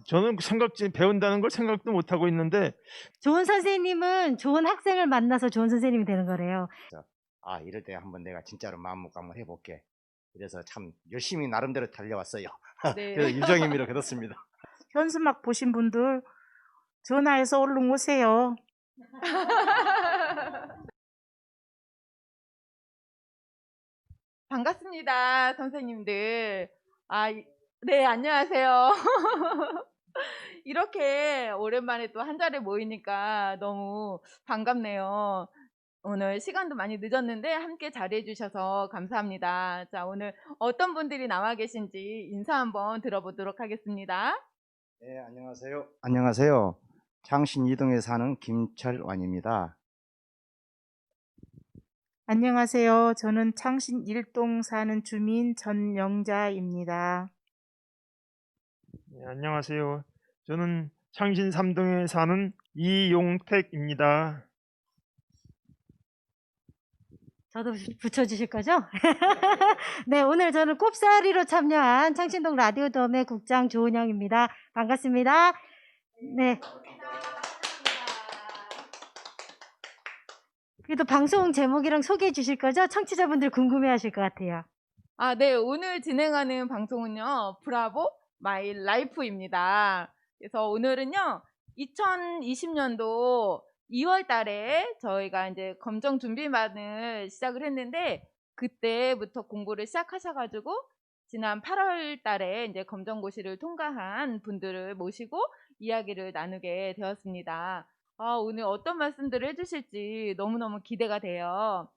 저는 배운다는 걸 생각도 못 하고 있는데 좋은 선생님은 좋은 학생을 만나서 좋은 선생님이 되는 거래요. 아, 이럴 때 한번 내가 진짜로 마음 먹고 한번 해볼게. 그래서 참 열심히 나름대로 달려왔어요. 네. 그래서 유정임의로 그렇습니다. 현수막 보신 분들 전화해서 얼른 오세요. 반갑습니다, 선생님들. 네, 안녕하세요. 이렇게 오랜만에 또 한 자리에 모이니까 너무 반갑네요. 오늘 시간도 많이 늦었는데 함께 자리해 주셔서 감사합니다. 자, 오늘 어떤 분들이 나와 계신지 인사 한번 들어보도록 하겠습니다. 네, 안녕하세요. 안녕하세요. 창신 이동에 사는 김철완입니다. 안녕하세요. 저는 창신 1동 사는 주민 전영자입니다. 네, 안녕하세요. 저는 창신 3동에 사는 이용택입니다. 저도 붙여주실 거죠? 네, 오늘 저는 꼽사리로 참여한 창신동 라디오돔의 국장 조은영입니다. 반갑습니다. 네. 그래도 방송 제목이랑 소개해 주실 거죠? 청취자분들 궁금해 하실 것 같아요. 네, 오늘 진행하는 방송은요, 브라보 마이 라이프입니다. 그래서 오늘은요, 2020년도 2월 달에 저희가 이제 검정 준비반을 시작을 했는데, 그때부터 공부를 시작하셔가지고, 지난 8월 달에 이제 검정고시를 통과한 분들을 모시고 이야기를 나누게 되었습니다. 오늘 어떤 말씀들을 해주실지 너무너무 기대가 돼요.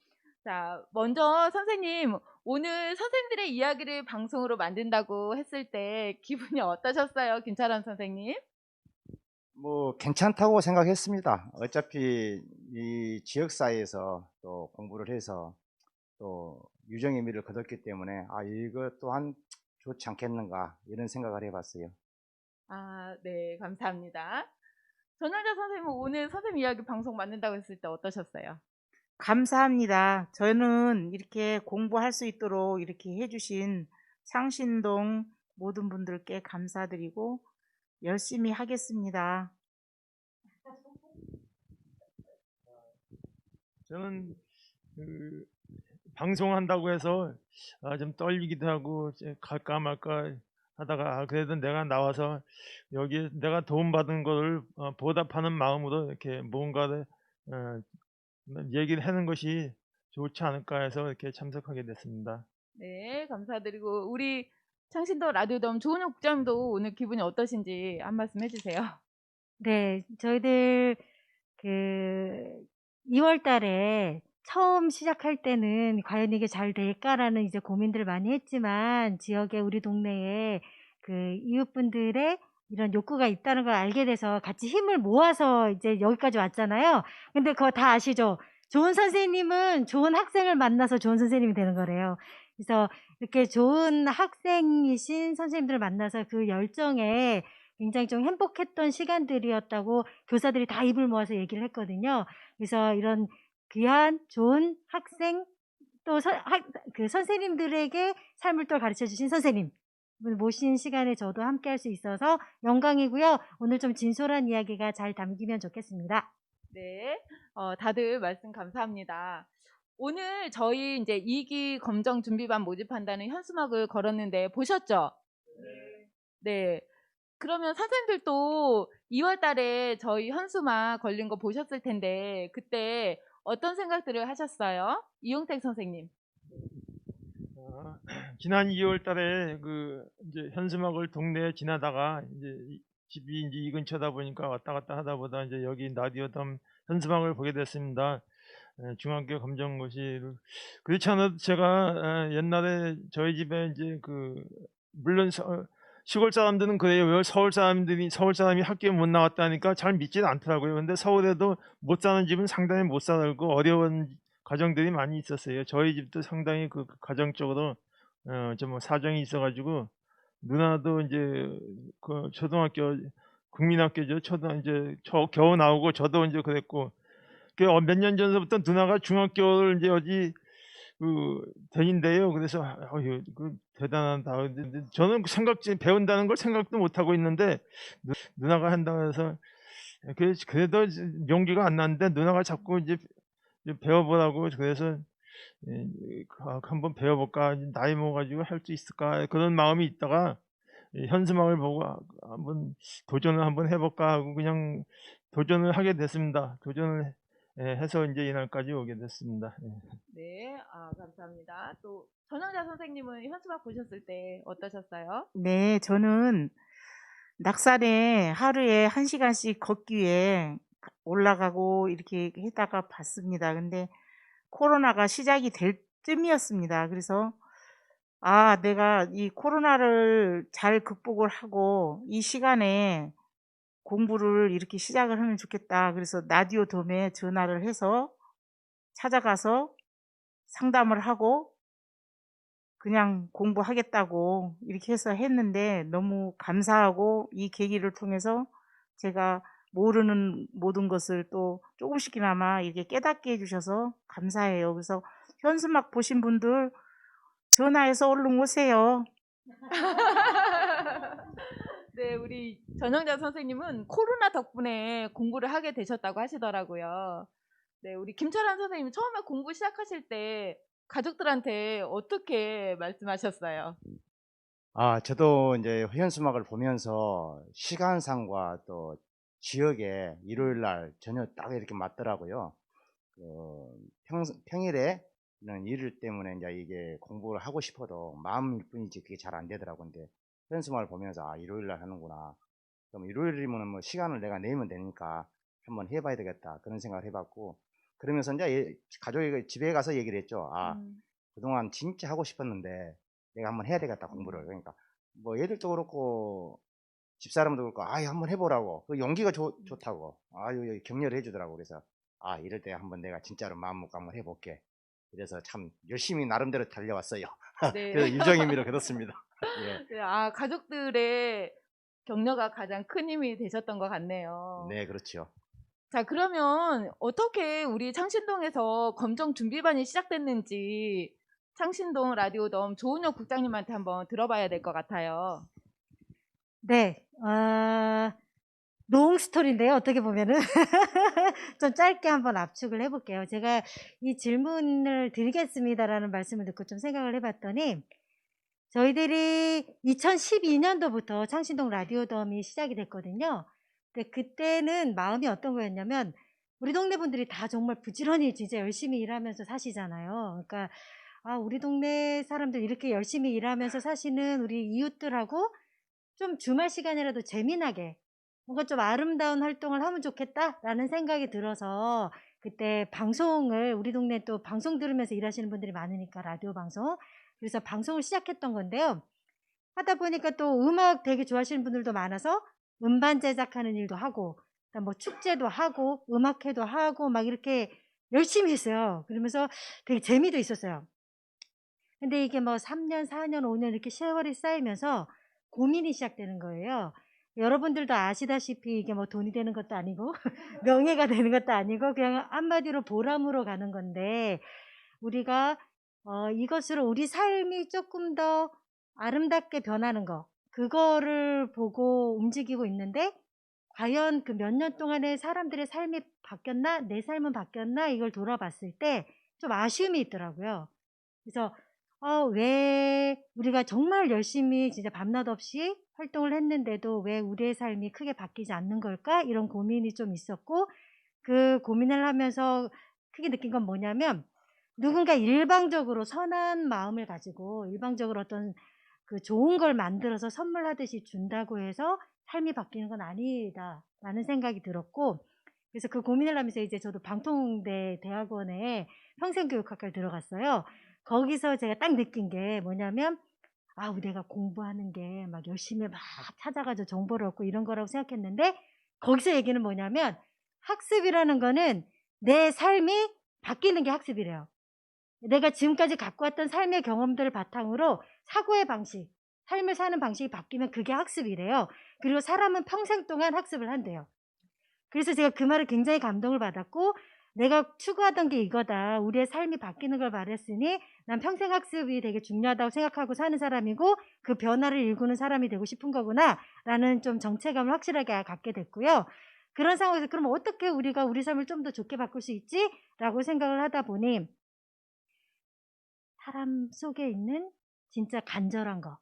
자, 먼저 선생님, 오늘 선생님들의 이야기를 방송으로 만든다고 했을 때 기분이 어떠셨어요, 김철환 선생님? 뭐 괜찮다고 생각했습니다. 어차피 이 지역사회에서 또 공부를 해서 또 유정의미를 거뒀기 때문에 이거 또한 좋지 않겠는가 이런 생각을 해봤어요. 네, 감사합니다. 전영자 선생님은 오늘 선생님 이야기 방송 만든다고 했을 때 어떠셨어요? 감사합니다. 저는 이렇게 공부할 수 있도록 이렇게 해주신 창신동 모든 분들께 감사드리고 열심히 하겠습니다. 저는 방송한다고 해서 좀 떨리기도 하고 갈까 말까 하다가 그래도 내가 나와서 여기 내가 도움받은 거를 보답하는 마음으로 이렇게 뭔가를 얘기를 하는 것이 좋지 않을까 해서 이렇게 참석하게 됐습니다. 네, 감사드리고 우리 창신도 라디오돔 조은혁 국장님도 오늘 기분이 어떠신지 한 말씀 해주세요. 네, 저희들 2월 달에 처음 시작할 때는 과연 이게 잘 될까라는 이제 고민들을 많이 했지만 지역에 우리 동네에 이웃분들의 이런 욕구가 있다는 걸 알게 돼서 같이 힘을 모아서 이제 여기까지 왔잖아요. 근데 그거 다 아시죠? 좋은 선생님은 좋은 학생을 만나서 좋은 선생님이 되는 거래요. 그래서 이렇게 좋은 학생이신 선생님들을 만나서 그 열정에 굉장히 좀 행복했던 시간들이었다고 교사들이 다 입을 모아서 얘기를 했거든요. 그래서 이런 귀한 좋은 학생 또 선생님들에게 삶을 또 가르쳐 주신 선생님 모신 시간에 저도 함께 할 수 있어서 영광이고요. 오늘 좀 진솔한 이야기가 잘 담기면 좋겠습니다. 네, 다들 말씀 감사합니다. 오늘 저희 이제 2기 검정 준비반 모집한다는 현수막을 걸었는데 보셨죠? 네. 그러면 선생님들도 2월 달에 저희 현수막 걸린 거 보셨을 텐데 그때 어떤 생각들을 하셨어요? 이용택 선생님. 지난 2월 달에 이제 현수막을 동네에 지나다가 이제 집이 이제 이 근처다 보니까 왔다 갔다 하다 보다 이제 여기 라디오돔 현수막을 보게 됐습니다. 중학교 검정고시. 그렇지 않아도 제가 옛날에 저희 집에 이제 물론 시골 사람들은 그래요. 왜 서울 사람이 학교에 못 나왔다니까 잘 믿지는 않더라고요. 근데 서울에도 못 사는 집은 상당히 못 살고 어려운 가정들이 많이 있었어요. 저희 집도 상당히 가정적으로 좀 사정이 있어가지고 누나도 이제 초등학교 국민학교죠. 이제 겨우 나오고 저도 이제 그랬고 몇 년 전부터 누나가 중학교를 이제 되는데요. 그래서 어휴, 대단하다. 근데 저는 배운다는 걸 생각도 못 하고 있는데 누나가 한다고 해서 그래도 용기가 안 나는데 누나가 자꾸 이제 배워보라고 그래서 한번 배워볼까, 나이 먹어가지고 할 수 있을까 그런 마음이 있다가 현수막을 보고 한번 도전을 한번 해볼까 하고 그냥 도전을 하게 됐습니다. 도전을 해서 이제 이날까지 오게 됐습니다. 네, 감사합니다. 또 전영자 선생님은 현수막 보셨을 때 어떠셨어요? 네, 저는 낙산에 하루에 1시간씩 걷기 위해 올라가고 이렇게 했다가 봤습니다. 근데 코로나가 시작이 될 쯤이었습니다. 그래서 내가 이 코로나를 잘 극복을 하고 이 시간에 공부를 이렇게 시작을 하면 좋겠다. 그래서 라디오 돔에 전화를 해서 찾아가서 상담을 하고 그냥 공부하겠다고 이렇게 해서 했는데 너무 감사하고 이 계기를 통해서 제가 모르는 모든 것을 또 조금씩이나마 이렇게 깨닫게 해주셔서 감사해요. 그래서 현수막 보신 분들 전화해서 얼른 오세요. 네, 우리 전영자 선생님은 코로나 덕분에 공부를 하게 되셨다고 하시더라고요. 네, 우리 김철환 선생님 처음에 공부 시작하실 때 가족들한테 어떻게 말씀하셨어요? 저도 이제 현수막을 보면서 시간상과 또 지역에 일요일 날 저녁 딱 이렇게 맞더라고요. 평일에는 일 때문에 이제 이게 공부를 하고 싶어도 마음일 뿐이지 그게 잘 안 되더라고요. 근데 현수막을 보면서 일요일 날 하는구나. 그럼 일요일이면 뭐 시간을 내가 내면 되니까 한번 해봐야 되겠다. 그런 생각을 해봤고, 그러면서 이제 가족이 집에 가서 얘기를 했죠. 그동안 진짜 하고 싶었는데 내가 한번 해야 되겠다, 공부를. 그러니까 뭐 애들도 그렇고 집사람도 그렇고 한번 해보라고, 그 용기가 좋다고 격려를 해주더라고. 그래서 이럴 때 한번 내가 진짜로 마음 먹고 한번 해볼게. 그래서 참 열심히 나름대로 달려왔어요. 네. 그래서 유정입니다. 그렇습니다. 예. 네, 가족들의 격려가 가장 큰 힘이 되셨던 것 같네요. 네, 그렇죠. 자, 그러면 어떻게 우리 창신동에서 검정 준비반이 시작됐는지 창신동 라디오돔 조은혁 국장님한테 한번 들어봐야 될 것 같아요. 네, 롱 스토리인데요. 어떻게 보면은 좀 짧게 한번 압축을 해볼게요. 제가 이 질문을 드리겠습니다라는 말씀을 듣고 좀 생각을 해봤더니 저희들이 2012년도부터 창신동 라디오돔이 시작이 됐거든요. 근데 그때는 마음이 어떤 거였냐면 우리 동네 분들이 다 정말 부지런히 진짜 열심히 일하면서 사시잖아요. 그러니까 우리 동네 사람들 이렇게 열심히 일하면서 사시는 우리 이웃들하고 좀 주말 시간이라도 재미나게 뭔가 좀 아름다운 활동을 하면 좋겠다라는 생각이 들어서 그때 방송을, 우리 동네 또 방송 들으면서 일하시는 분들이 많으니까 라디오 방송, 그래서 방송을 시작했던 건데요. 하다 보니까 또 음악 되게 좋아하시는 분들도 많아서 음반 제작하는 일도 하고, 그다음 뭐 축제도 하고 음악회도 하고 막 이렇게 열심히 했어요. 그러면서 되게 재미도 있었어요. 근데 이게 뭐 3년, 4년, 5년 이렇게 세월이 쌓이면서 고민이 시작되는 거예요. 여러분들도 아시다시피 이게 뭐 돈이 되는 것도 아니고 명예가 되는 것도 아니고 그냥 한마디로 보람으로 가는 건데, 우리가 이것으로 우리 삶이 조금 더 아름답게 변하는 거, 그거를 보고 움직이고 있는데 과연 그 몇 년 동안에 사람들의 삶이 바뀌었나, 내 삶은 바뀌었나, 이걸 돌아봤을 때 좀 아쉬움이 있더라고요. 그래서 왜 우리가 정말 열심히 진짜 밤낮 없이 활동을 했는데도 왜 우리의 삶이 크게 바뀌지 않는 걸까? 이런 고민이 좀 있었고, 그 고민을 하면서 크게 느낀 건 뭐냐면, 누군가 일방적으로 선한 마음을 가지고 일방적으로 어떤 그 좋은 걸 만들어서 선물하듯이 준다고 해서 삶이 바뀌는 건 아니다라는 생각이 들었고, 그래서 그 고민을 하면서 이제 저도 방통대 대학원에 평생교육학과를 들어갔어요. 거기서 제가 딱 느낀 게 뭐냐면, 내가 공부하는 게 막 열심히 막 찾아가지고 정보를 얻고 이런 거라고 생각했는데, 거기서 얘기는 뭐냐면 학습이라는 거는 내 삶이 바뀌는 게 학습이래요. 내가 지금까지 갖고 왔던 삶의 경험들을 바탕으로 사고의 방식, 삶을 사는 방식이 바뀌면 그게 학습이래요. 그리고 사람은 평생 동안 학습을 한대요. 그래서 제가 그 말에 굉장히 감동을 받았고, 내가 추구하던 게 이거다. 우리의 삶이 바뀌는 걸 바랬으니 난 평생 학습이 되게 중요하다고 생각하고 사는 사람이고 그 변화를 일구는 사람이 되고 싶은 거구나 라는 좀 정체감을 확실하게 갖게 됐고요. 그런 상황에서 그럼 어떻게 우리가 우리 삶을 좀 더 좋게 바꿀 수 있지? 라고 생각을 하다 보니 사람 속에 있는 진짜 간절한 거,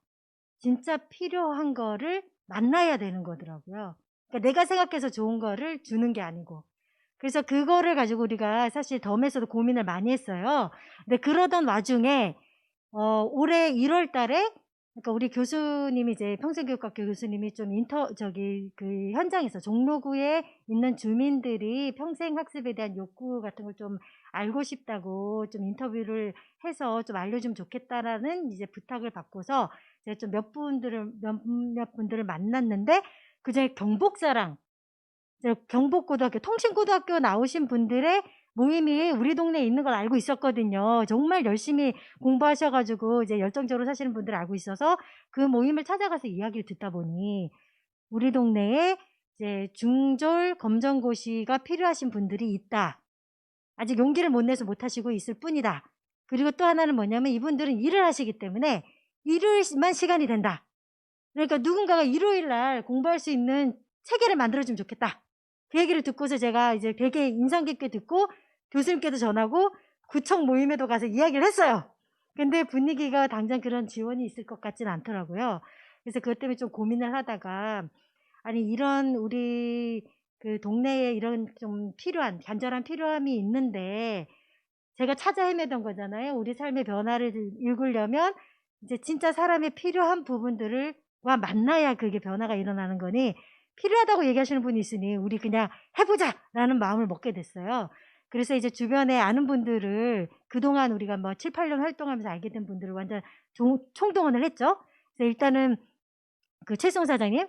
진짜 필요한 거를 만나야 되는 거더라고요. 그러니까 내가 생각해서 좋은 거를 주는 게 아니고. 그래서 그거를 가지고 우리가 사실 덤에서도 고민을 많이 했어요. 근데 그러던 와중에 올해 1월 달에 그러니까 우리 교수님이 이제 평생교육학교 교수님이 좀 그 현장에서 종로구에 있는 주민들이 평생 학습에 대한 욕구 같은 걸 좀 알고 싶다고 좀 인터뷰를 해서 좀 알려주면 좋겠다라는 이제 부탁을 받고서 제가 좀 몇몇 분들을 만났는데 그중에 경복사랑 경복고등학교, 통신고등학교 나오신 분들의 모임이 우리 동네에 있는 걸 알고 있었거든요. 정말 열심히 공부하셔가지고 이제 열정적으로 사시는 분들 알고 있어서 그 모임을 찾아가서 이야기를 듣다 보니 우리 동네에 이제 중졸 검정고시가 필요하신 분들이 있다. 아직 용기를 못 내서 못 하시고 있을 뿐이다. 그리고 또 하나는 뭐냐면 이분들은 일을 하시기 때문에 일요일만 시간이 된다. 그러니까 누군가가 일요일 날 공부할 수 있는 체계를 만들어주면 좋겠다. 그 얘기를 듣고서 제가 이제 되게 인상 깊게 듣고 교수님께도 전하고 구청 모임에도 가서 이야기를 했어요. 근데 분위기가 당장 그런 지원이 있을 것 같지는 않더라고요. 그래서 그것 때문에 좀 고민을 하다가 아니 이런 우리 그 동네에 이런 좀 필요한 간절한 필요함이 있는데 제가 찾아 헤매던 거잖아요. 우리 삶의 변화를 일구려면 이제 진짜 사람의 필요한 부분들과 만나야 그게 변화가 일어나는 거니 필요하다고 얘기하시는 분이 있으니 우리 그냥 해보자라는 마음을 먹게 됐어요. 그래서 이제 주변에 아는 분들을 그동안 우리가 뭐 7, 8년 활동하면서 알게 된 분들을 완전 총동원을 했죠. 그래서 일단은 그 최승호 사장님,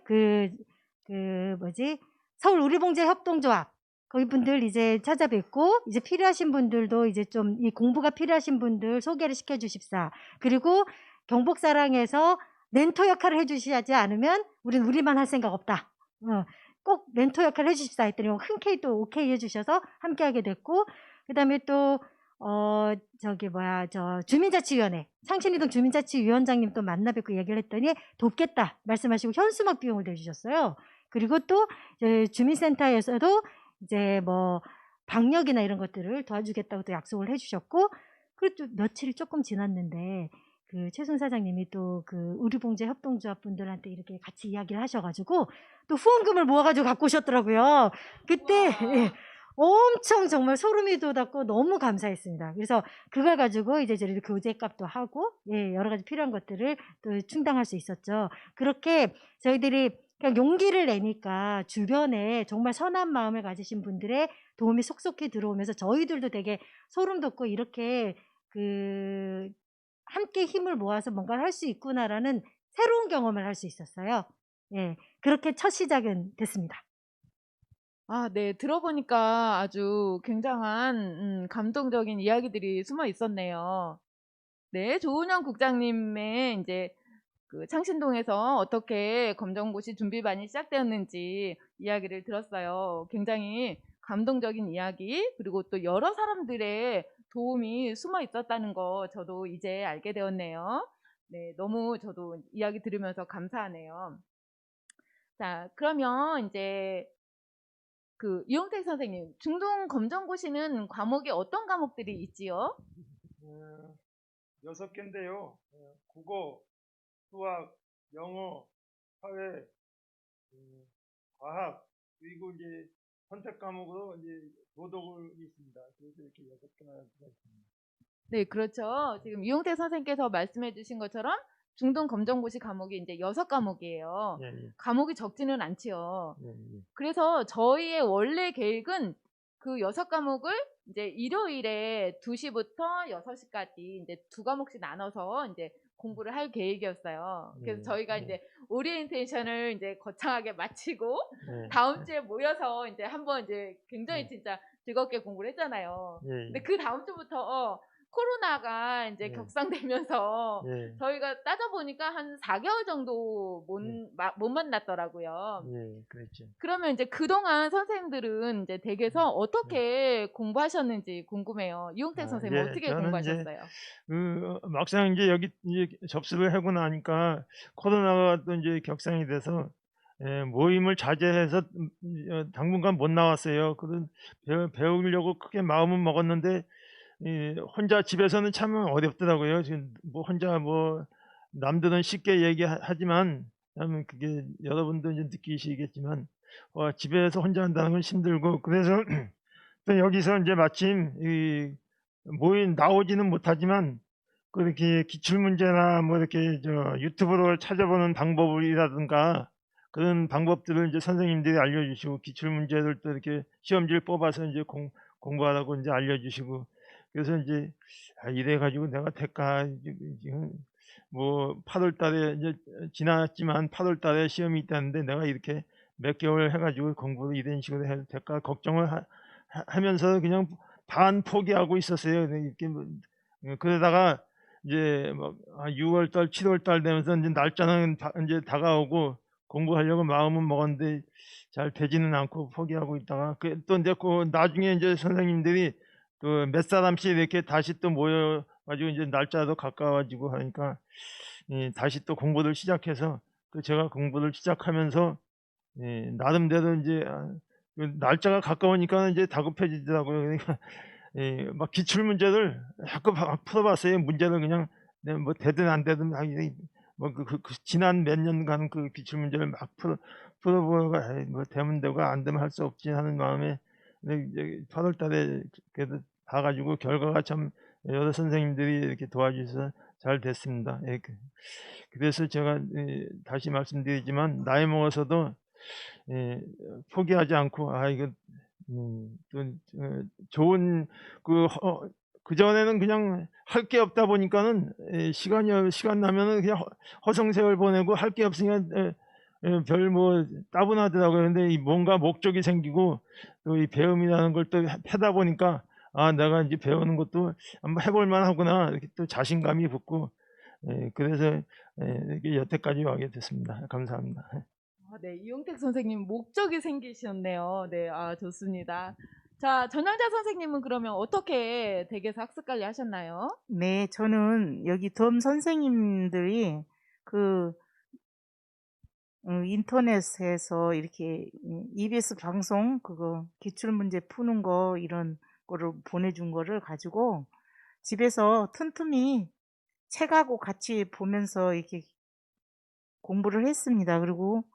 서울 우리봉제 협동조합 거기 분들 이제 찾아뵙고 이제 필요하신 분들도 이제 좀 이 공부가 필요하신 분들 소개를 시켜주십사. 그리고 경복사랑에서 멘토 역할을 해주시지 않으면 우리는 우리만 할 생각 없다. 꼭 멘토 역할을 해주십사 했더니 흔쾌히 또 오케이 해주셔서 함께하게 됐고 그다음에 또 주민자치위원회 창신이동 주민자치위원장님 또 만나 뵙고 얘기를 했더니 돕겠다 말씀하시고 현수막 비용을 내주셨어요. 그리고 또 주민센터에서도 이제 뭐 방역이나 이런 것들을 도와주겠다고 또 약속을 해주셨고 그리고 또 며칠이 조금 지났는데 그 최순 사장님이 또 그 의료봉제 협동조합 분들한테 이렇게 같이 이야기를 하셔가지고 또 후원금을 모아가지고 갖고 오셨더라고요. 그때 예, 엄청 정말 소름이 돋았고 너무 감사했습니다. 그래서 그걸 가지고 이제 저희들 교재값도 하고 예, 여러 가지 필요한 것들을 또 충당할 수 있었죠. 그렇게 저희들이 그냥 용기를 내니까 주변에 정말 선한 마음을 가지신 분들의 도움이 속속히 들어오면서 저희들도 되게 소름 돋고 이렇게 함께 힘을 모아서 뭔가를 할 수 있구나라는 새로운 경험을 할 수 있었어요. 예, 그렇게 첫 시작은 됐습니다. 아, 네. 들어보니까 아주 굉장한 감동적인 이야기들이 숨어 있었네요. 네, 조은영 국장님의 이제 그 창신동에서 어떻게 검정고시 준비반이 시작되었는지 이야기를 들었어요. 굉장히 감동적인 이야기, 그리고 또 여러 사람들의 도움이 숨어 있었다는 거 저도 이제 알게 되었네요. 네, 너무 저도 이야기 들으면서 감사하네요. 자, 그러면 이제 그 이용택 선생님, 중등 검정고시는 과목이 어떤 과목들이 있지요? 6개인데요. 국어, 수학, 영어, 사회, 과학, 그리고 이제 선택 과목으로 이제 도덕이 있습니다. 그래서 이렇게 6개나 있습니다. 네, 그렇죠. 지금 이용택 선생님께서 말씀해 주신 것처럼 중등 검정고시 과목이 이제 6과목이에요. 예, 예. 과목이 적지는 않지요. 예, 예. 그래서 저희의 원래 계획은 그 6과목을 이제 일요일에 2시부터 6시까지 이제 2과목씩 나눠서 이제 공부를 할 계획이었어요. 그래서 저희가 이제 오리엔테이션을 이제 거창하게 마치고 다음 주에 모여서 이제 한번 이제 굉장히 진짜 즐겁게 공부를 했잖아요. 근데 그 다음 주부터 코로나가 이제 예. 격상되면서 예. 저희가 따져보니까 한 4개월 정도 못 만났더라고요. 예. 그랬죠. 그러면 이제 그동안 선생님들은 이제 댁에서 어떻게 공부하셨는지 궁금해요. 이용택 아, 선생님 예. 어떻게 저는 이제 공부하셨어요? 막상 이제 여기 이제 접수를 하고 나니까 코로나가 또 이제 격상이 돼서 모임을 자제해서 당분간 못 나왔어요. 그런 배우려고 크게 마음은 먹었는데 혼자 집에서는 참 어렵더라고요. 지금 뭐 혼자 뭐 남들은 쉽게 얘기하지만 그게 여러분도 이제 느끼시겠지만 집에서 혼자 한다는 건 힘들고 그래서 또 여기서 이제 마침 이 모임 나오지는 못하지만 그렇게 기출문제나 뭐 이렇게 유튜브로 찾아보는 방법이라든가 그런 방법들을 이제 선생님들이 알려주시고 기출문제들도 이렇게 시험지를 뽑아서 이제 공부하라고 이제 알려주시고 그래서 이제 이래 가지고 내가 될까 지금 뭐 8월 달에 이제 지났지만 8월 달에 시험이 있다는데 내가 이렇게 몇 개월 해가지고 공부를 이런 식으로 해도 될까 걱정을 하면서 그냥 반 포기하고 있었어요. 이렇게 그러다가 이제 뭐 6월 달, 7월 달 되면서 이제 날짜는 이제 다가오고 공부하려고 마음은 먹었는데 잘 되지는 않고 포기하고 있다가 또 이제 나중에 이제 선생님들이 또 몇 사람씩 이렇게 다시 또 모여 가지고 이제 날짜도 가까워지고 하니까 다시 또 공부를 시작해서 제가 공부를 시작하면서 나름대로 이제 그 날짜가 가까우니까 이제 다급해지더라고요. 그러니까 막 기출 문제를 자꾸 막 풀어봤어요. 문제를 그냥 뭐 되든 안 되든 그 지난 몇 년간 그 기출 문제를 막 풀어보다가 뭐 되면 되고 안 되면 할 수 없지 하는 마음에 이제 8월달에 그래도 봐가지고 결과가 참 여러 선생님들이 이렇게 도와주셔서 잘 됐습니다. 그래서 제가 다시 말씀드리지만 나이 먹어서도 포기하지 않고 이거 또 좋은 그 전에는 그냥 할 게 없다 보니까는 시간 나면은 그냥 허송세월 보내고 할 게 없으니까 별 뭐 따분하더라고요. 근데 이 뭔가 목적이 생기고 또 이 배움이라는 걸 또 하다 보니까 내가 이제 배우는 것도 한번 해볼 만하구나 이렇게 또 자신감이 붙고 그래서 이렇게 여태까지 와게 됐습니다. 감사합니다. 네, 이용택 선생님 목적이 생기셨네요. 네, 좋습니다. 자, 전영자 선생님은 그러면 어떻게 댁에서 학습 관리 하셨나요? 네, 저는 여기 덤 선생님들이 그 인터넷에서 이렇게 EBS 방송 그거 기출문제 푸는 거 이런 거를 보내준 거를 가지고 집에서 틈틈이 책하고 같이 보면서 이렇게 공부를 했습니다. 그리고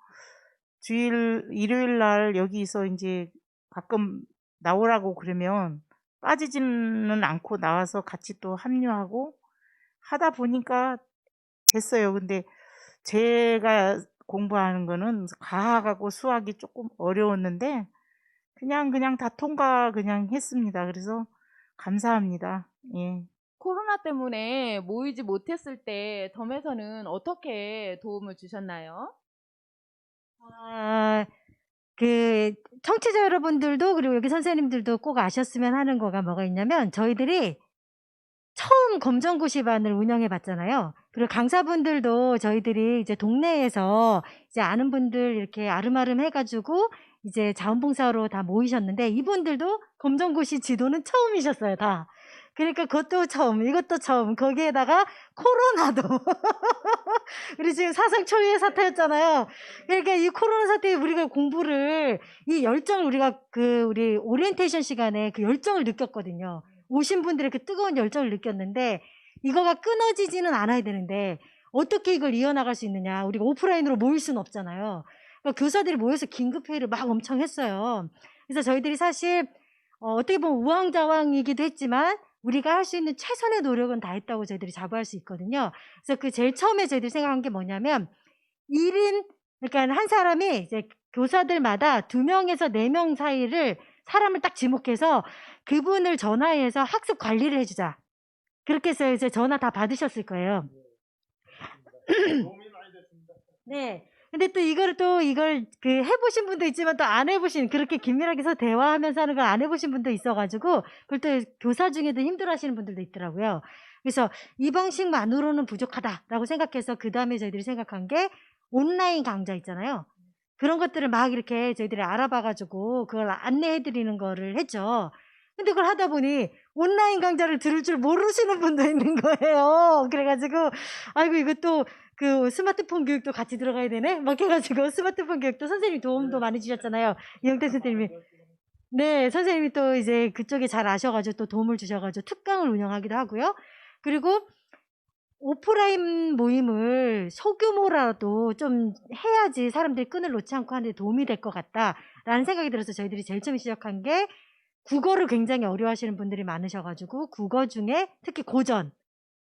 일요일 날 여기서 이제 가끔 나오라고 그러면 빠지지는 않고 나와서 같이 또 합류하고 하다 보니까 됐어요. 근데 제가 공부하는 거는 과학하고 수학이 조금 어려웠는데 그냥 다 통과 그냥 했습니다. 그래서 감사합니다. 예. 코로나 때문에 모이지 못했을 때 덤에서는 어떻게 도움을 주셨나요? 그 청취자 여러분들도 그리고 여기 선생님들도 꼭 아셨으면 하는 거가 뭐가 있냐면 저희들이 처음 검정고시반을 운영해 봤잖아요. 그리고 강사분들도 저희들이 이제 동네에서 이제 아는 분들 이렇게 아름아름 해가지고 이제 자원봉사로 다 모이셨는데 이분들도 검정고시 지도는 처음이셨어요, 다. 그러니까 그것도 처음, 이것도 처음, 거기에다가 코로나도. 우리 지금 사상 초유의 사태였잖아요. 그러니까 이 코로나 사태에 우리가 공부를, 이 열정을 우리가 우리 오리엔테이션 시간에 그 열정을 느꼈거든요. 오신 분들의 그 뜨거운 열정을 느꼈는데 이거가 끊어지지는 않아야 되는데 어떻게 이걸 이어나갈 수 있느냐. 우리가 오프라인으로 모일 수는 없잖아요. 그러니까 교사들이 모여서 긴급회의를 막 엄청 했어요. 그래서 저희들이 사실 어떻게 보면 우왕좌왕이기도 했지만 우리가 할 수 있는 최선의 노력은 다 했다고 저희들이 자부할 수 있거든요. 그래서 그 제일 처음에 저희들이 생각한 게 뭐냐면 1인, 그러니까 한 사람이 이제 교사들마다 2명에서 4명 사이를 사람을 딱 지목해서 그분을 전화해서 학습 관리를 해주자. 그렇게 해서 이제 전화 다 받으셨을 거예요. 도움이 많이 됐습니다. 네. 근데 또 이걸 그 해보신 분도 있지만 또 안 해보신, 그렇게 긴밀하게 해서 대화하면서 하는 걸 안 해보신 분도 있어가지고 그걸 또 교사 중에도 힘들어하시는 분들도 있더라고요. 그래서 이 방식만으로는 부족하다라고 생각해서 그 다음에 저희들이 생각한 게 온라인 강좌 있잖아요. 그런 것들을 막 이렇게 저희들이 알아봐가지고 그걸 안내해드리는 거를 했죠. 근데 그걸 하다 보니 온라인 강좌를 들을 줄 모르시는 분도 있는 거예요. 그래가지고 아이고 이것도 그 스마트폰 교육도 같이 들어가야 되네? 막 해가지고 스마트폰 교육도 선생님이 도움도 많이 주셨잖아요. 이영태 선생님이. 네, 선생님이 또 이제 그쪽에 잘 아셔가지고 또 도움을 주셔가지고 특강을 운영하기도 하고요. 그리고 오프라인 모임을 소규모라도 좀 해야지 사람들이 끈을 놓지 않고 하는데 도움이 될 것 같다라는 생각이 들어서 저희들이 제일 처음 시작한 게 국어를 굉장히 어려워하시는 분들이 많으셔가지고 국어 중에 특히 고전,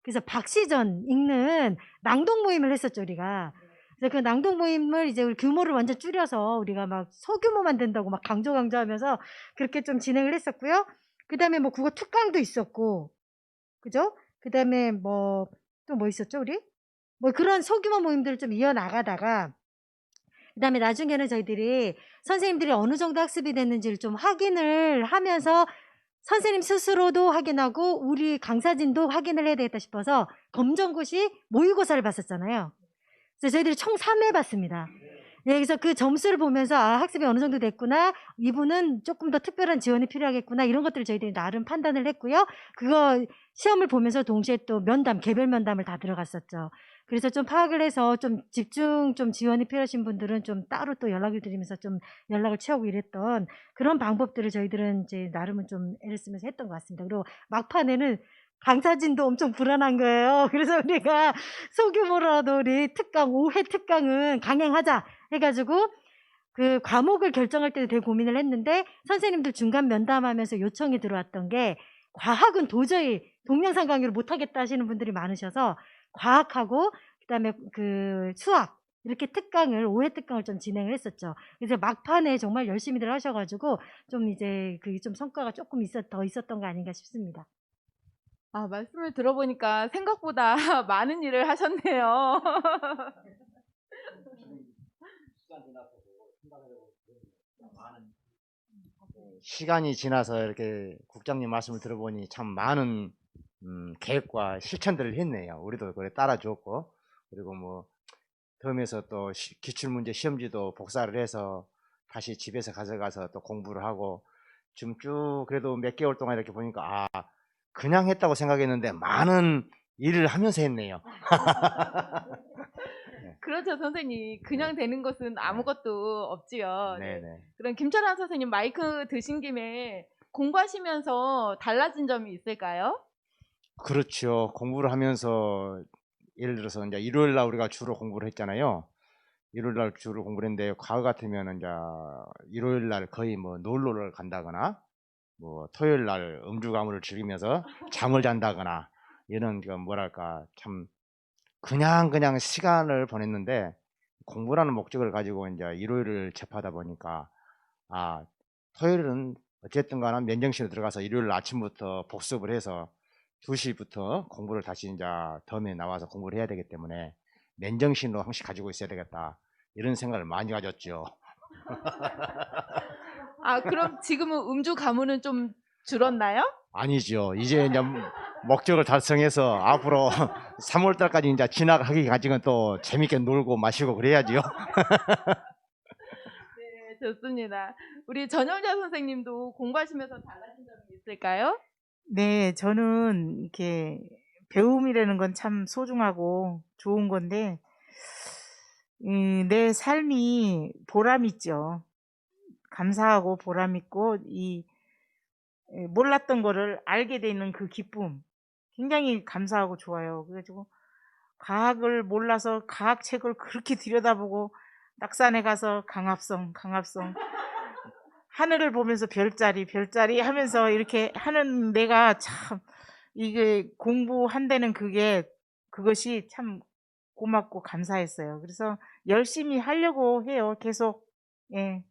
그래서 박시전 읽는 낭독 모임을 했었죠, 우리가. 그래서 그 낭독 모임을 이제 우리 규모를 완전 줄여서 우리가 막 소규모만 된다고 막 강조하면서 그렇게 좀 진행을 했었고요. 그 다음에 뭐 국어 특강도 있었고, 그죠? 그 다음에 뭐, 또 뭐 있었죠, 우리? 뭐 그런 소규모 모임들을 좀 이어나가다가, 그 다음에 나중에는 저희들이 선생님들이 어느 정도 학습이 됐는지를 좀 확인을 하면서 선생님 스스로도 확인하고 우리 강사진도 확인을 해야 되겠다 싶어서 검정고시 모의고사를 봤었잖아요. 그래서 저희들이 총 3회 봤습니다. 네, 그래서 그 점수를 보면서 아, 학습이 어느 정도 됐구나, 이분은 조금 더 특별한 지원이 필요하겠구나, 이런 것들을 저희들이 나름 판단을 했고요. 그거 시험을 보면서 동시에 또 면담, 개별 면담을 다 들어갔었죠. 그래서 좀 파악을 해서 좀 집중 좀 지원이 필요하신 분들은 좀 따로 또 연락을 드리면서 좀 연락을 취하고 이랬던 그런 방법들을 저희들은 이제 나름은 좀 애를 쓰면서 했던 것 같습니다. 그리고 막판에는 강사진도 엄청 불안한 거예요. 그래서 우리가 소규모라도 우리 특강, 5회 특강은 강행하자 해가지고 그 과목을 결정할 때도 되게 고민을 했는데 선생님들 중간 면담하면서 요청이 들어왔던 게 과학은 도저히 동영상 강의를 못하겠다 하시는 분들이 많으셔서 과학하고 그다음에 그 수학 이렇게 특강을 5회 특강을 좀 진행을 했었죠. 그래서 막판에 정말 열심히들 하셔가지고 좀 이제 그 좀 성과가 조금 더 있었던 거 아닌가 싶습니다. 아, 말씀을 들어보니까 생각보다 많은 일을 하셨네요. 시간이 지나서 이렇게 국장님 말씀을 들어보니 참 많은 계획과 실천들을 했네요. 우리도 그래 따라줬고, 그리고 뭐 다음에서 또 기출문제 시험지도 복사를 해서 다시 집에서 가져가서 또 공부를 하고, 지금 쭉 그래도 몇 개월 동안 이렇게 보니까 아, 그냥 했다고 생각했는데 많은 일을 하면서 했네요. 그렇죠, 선생님. 그냥 되는 것은 아무것도 없지요. 네. 네네. 그럼 김철환 선생님 마이크 드신 김에 공부하시면서 달라진 점이 있을까요? 그렇죠. 공부를 하면서 예를 들어서 이제 일요일 날 우리가 주로 공부를 했잖아요. 일요일 날 주로 공부를 했는데 과거 같으면 이제 일요일 날 거의 뭐 놀러를 간다거나 뭐 토요일 날 음주 가무를 즐기면서 잠을 잔다거나 이런 그 뭐랄까 참 그냥 시간을 보냈는데, 공부라는 목적을 가지고 이제 일요일을 접하다 보니까 아, 토요일은 어쨌든 간에 면정실에 들어가서 일요일 아침부터 복습을 해서 2시부터 공부를 다시 이제 덤에 나와서 공부를 해야 되기 때문에 면정신으로 항상 가지고 있어야 되겠다, 이런 생각을 많이 가졌죠. 아, 그럼 지금은 음주 가무는 좀 줄었나요? 아니죠. 이제 이제 목적을 달성해서 앞으로 3월 달까지 이제 지나가기까지는 또 재밌게 놀고 마시고 그래야지요. 네, 좋습니다. 우리 전영자 선생님도 공부하시면서 달라진 점이 있을까요? 네, 저는 이렇게 배움이라는 건 참 소중하고 좋은 건데, 내 삶이 보람 있죠. 감사하고 보람 있고, 몰랐던 거를 알게 되는 그 기쁨, 굉장히 감사하고 좋아요. 그래가지고 과학을 몰라서 과학책을 그렇게 들여다보고 낙산에 가서 강합성 하늘을 보면서 별자리 하면서 이렇게 하는 내가 참, 이게 공부한다는 그것이 참 고맙고 감사했어요. 그래서 열심히 하려고 해요. 계속. 예.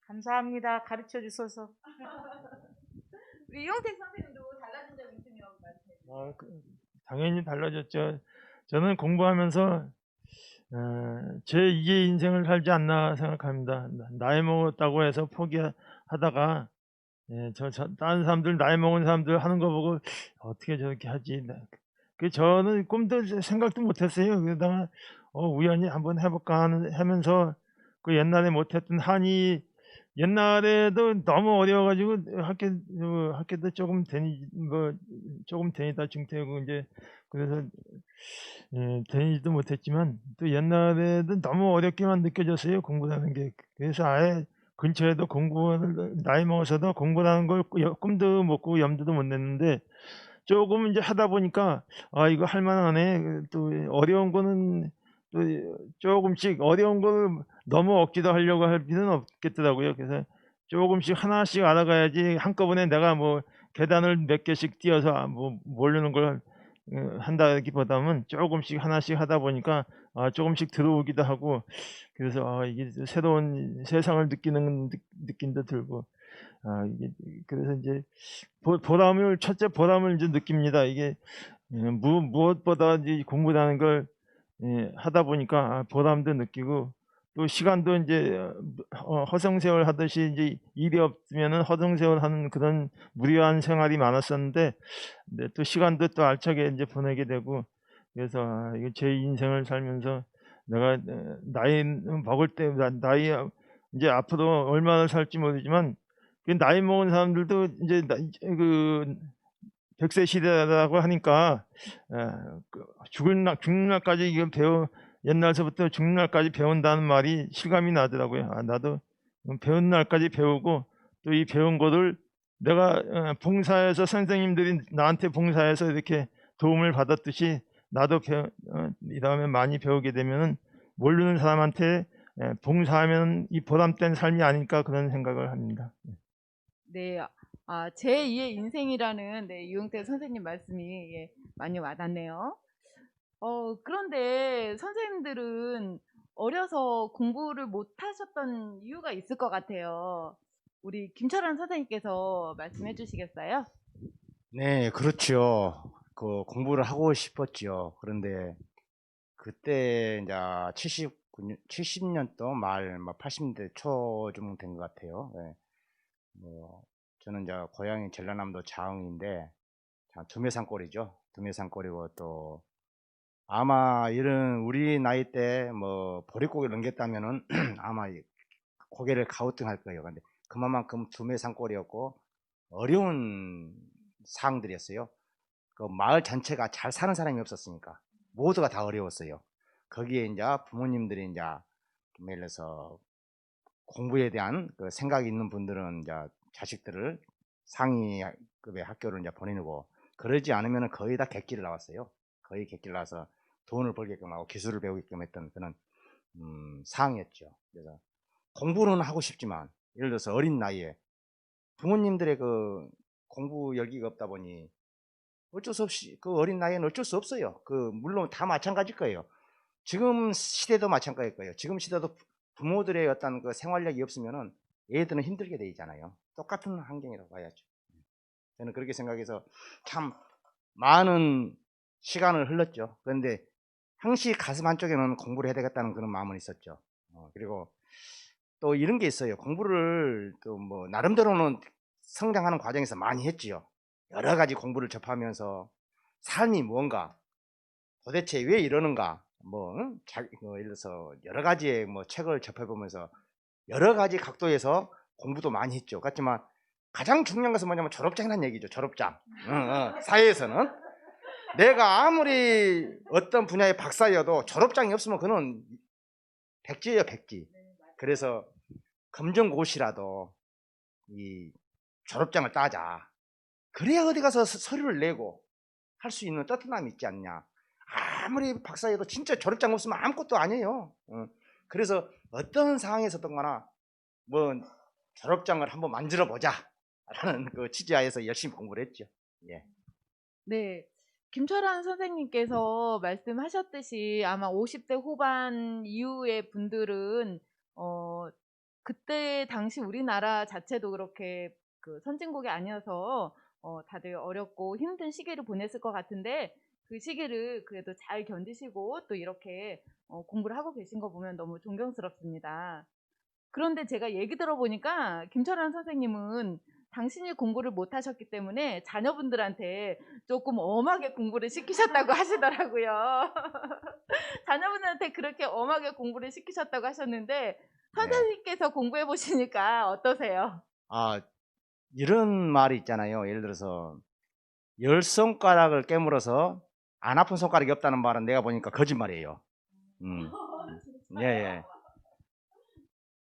감사합니다. 가르쳐 주셔서. 우리 이용택 선생님도 달라진 점 있으면 말씀해 주세요. 당연히 달라졌죠. 저는 공부하면서 제 2의 인생을 살지 않나 생각합니다. 나이 먹었다고 해서 포기하다가 다른 사람들 나이 먹은 사람들 하는 거 보고 어떻게 저렇게 하지? 저는 꿈도 생각도 못했어요. 그러다가 우연히 한번 해볼까 하면서 그 옛날에 못했던 한이 옛날에도 너무 어려워가지고 학교도 조금 다니다 중퇴하고 이제 그래서 다니지도 못했지만 또 옛날에도 너무 어렵게만 느껴졌어요 공부라는 게. 그래서 아예 근처에도 나이 먹어서도 공부라는 걸 꿈도 못 꾸고 염두도 못 냈는데 조금 이제 하다 보니까 아 이거 할 만하네. 또 어려운 거는 또 조금씩 어려운 걸 너무 억지로 하려고 할 필요는 없겠더라고요. 그래서 조금씩 하나씩 알아가야지 한꺼번에 내가 뭐 계단을 몇 개씩 뛰어서 뭐 모르는 걸 한다기보다는 조금씩 하나씩 하다 보니까 조금씩 들어오기도 하고 그래서 이게 새로운 세상을 느끼는 느낌도 들고 이게 그래서 이제 첫째 보람을 이제 느낍니다. 이게 무엇보다 이제 공부라는 걸 하다 보니까 보람도 느끼고 또 시간도 이제 허송세월 하듯이 이제 일이 없으면은 허송세월 하는 그런 무료한 생활이 많았었는데 또 시간도 또 알차게 이제 보내게 되고 그래서 이게 제 인생을 살면서 내가 나이 먹을 때 나이 이제 앞으로 얼마나 살지 모르지만 그 나이 먹은 사람들도 이제 그 100세 시대라고 하니까 죽는 날까지 이거 옛날서부터 죽는 날까지 배운다는 말이 실감이 나더라고요. 나도 배운 날까지 배우고 또 이 배운 것을 내가 봉사해서 선생님들이 나한테 봉사해서 이렇게 도움을 받았듯이 나도 이 다음에 많이 배우게 되면은 모르는 사람한테 봉사하면 이 보람된 삶이 아닐까 그런 생각을 합니다. 네. 제2의 인생이라는 이용태 선생님 말씀이 많이 와닿네요. 그런데 선생님들은 어려서 공부를 못 하셨던 이유가 있을 것 같아요. 우리 김철환 선생님께서 말씀해 주시겠어요? 네, 그렇죠. 그 공부를 하고 싶었죠. 그런데 그때 이제 70년도 말, 80년대 초쯤 된 것 같아요. 예. 저는 이제 고향이 전라남도 자흥인데, 두메산골이죠. 두메산골이고 또 아마 이런 우리 나이 때 보릿고개 넘겼다면은 아마 고개를 가우뚱할 거예요. 근데 그만큼 두메산골이었고 어려운 상황들이었어요. 그 마을 전체가 잘 사는 사람이 없었으니까 모두가 다 어려웠어요. 거기에 이제 부모님들이 이제 예를 들어서 공부에 대한 그 생각이 있는 분들은 이제 자식들을 상위급의 학교를 이제 보내고 그러지 않으면 거의 다 객기를 나왔어요. 거의 객기를 나와서 돈을 벌게끔 하고 기술을 배우게끔 했던 그런 상황이었죠. 그래서 공부는 하고 싶지만 예를 들어서 어린 나이에 부모님들의 그 공부 열기가 없다 보니 어쩔 수 없이 그 어린 나이에는 어쩔 수 없어요. 물론 다 마찬가지일 거예요. 지금 시대도 마찬가지일 거예요. 지금 시대도 부모들의 어떤 그 생활력이 없으면은 애들은 힘들게 되잖아요. 똑같은 환경이라고 봐야죠. 저는 그렇게 생각해서 참 많은 시간을 흘렀죠. 그런데 항시 가슴 한쪽에는 공부를 해야 되겠다는 그런 마음은 있었죠. 그리고 또 이런 게 있어요. 공부를 또 나름대로는 성장하는 과정에서 많이 했지요. 여러 가지 공부를 접하면서 삶이 뭔가 도대체 왜 이러는가 예를 들어서 여러 가지의 책을 접해보면서 여러 가지 각도에서 공부도 많이 했죠. 그렇지만 가장 중요한 것은 뭐냐면 졸업장이라는 얘기죠. 졸업장. 사회에서는 내가 아무리 어떤 분야의 박사여도 졸업장이 없으면 그는 백지예요, 백지. 그래서 검정고시라도 이 졸업장을 따자. 그래야 어디 가서 서류를 내고 할 수 있는 떳떳함이 있지 않냐. 아무리 박사여도 진짜 졸업장 없으면 아무것도 아니에요. 그래서 어떤 상황에서든 거나 졸업장을 한번 만들어 보자 라는 그 취지하에서 열심히 공부를 했죠. 예. 네. 김철환 선생님께서 말씀하셨듯이 아마 50대 후반 이후의 분들은 그때 당시 우리나라 자체도 그렇게 그 선진국이 아니어서 다들 어렵고 힘든 시기를 보냈을 것 같은데 그 시기를 그래도 잘 견디시고 또 이렇게 공부를 하고 계신 거 보면 너무 존경스럽습니다. 그런데 제가 얘기 들어보니까 김철환 선생님은 당신이 공부를 못 하셨기 때문에 자녀분들한테 조금 엄하게 공부를 시키셨다고 하시더라고요. 자녀분들한테 그렇게 엄하게 공부를 시키셨다고 하셨는데 네. 선생님께서 공부해 보시니까 어떠세요? 아, 이런 말이 있잖아요. 예를 들어서 10손가락을 깨물어서 안 아픈 손가락이 없다는 말은 내가 보니까 거짓말이에요. 예, 예.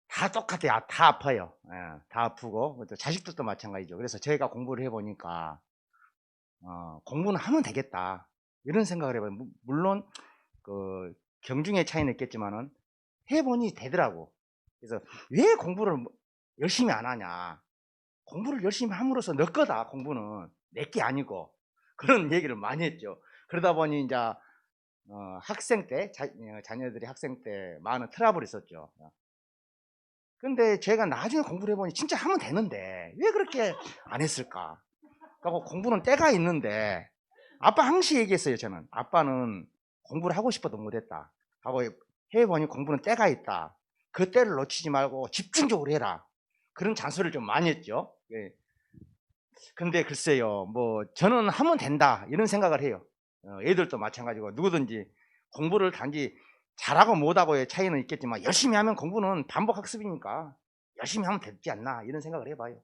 다 똑같아요. 다 아파요. 예, 다 아프고 또 자식들도 마찬가지죠. 그래서 저희가 공부를 해보니까 공부는 하면 되겠다 이런 생각을 해봐요. 물론 그 경중의 차이는 있겠지만은 해보니 되더라고. 그래서 왜 공부를 열심히 안 하냐? 공부를 열심히 함으로써 너 거다. 공부는 내 게 아니고 그런 얘기를 많이 했죠. 그러다 보니 이제 학생 때 자녀들이 학생 때 많은 트러블이 있었죠. 근데 제가 나중에 공부를 해보니 진짜 하면 되는데 왜 그렇게 안 했을까? 그러니까 공부는 때가 있는데 아빠 항상 얘기했어요. 저는 아빠는 공부를 하고 싶어도 못했다 하고 해보니 공부는 때가 있다. 그 때를 놓치지 말고 집중적으로 해라. 그런 잔소리를 좀 많이 했죠. 예. 근데 글쎄요, 뭐 저는 하면 된다 이런 생각을 해요. 애들도 마찬가지고 누구든지 공부를 단지 잘하고 못하고의 차이는 있겠지만 열심히 하면 공부는 반복 학습이니까 열심히 하면 되지 않나 이런 생각을 해봐요.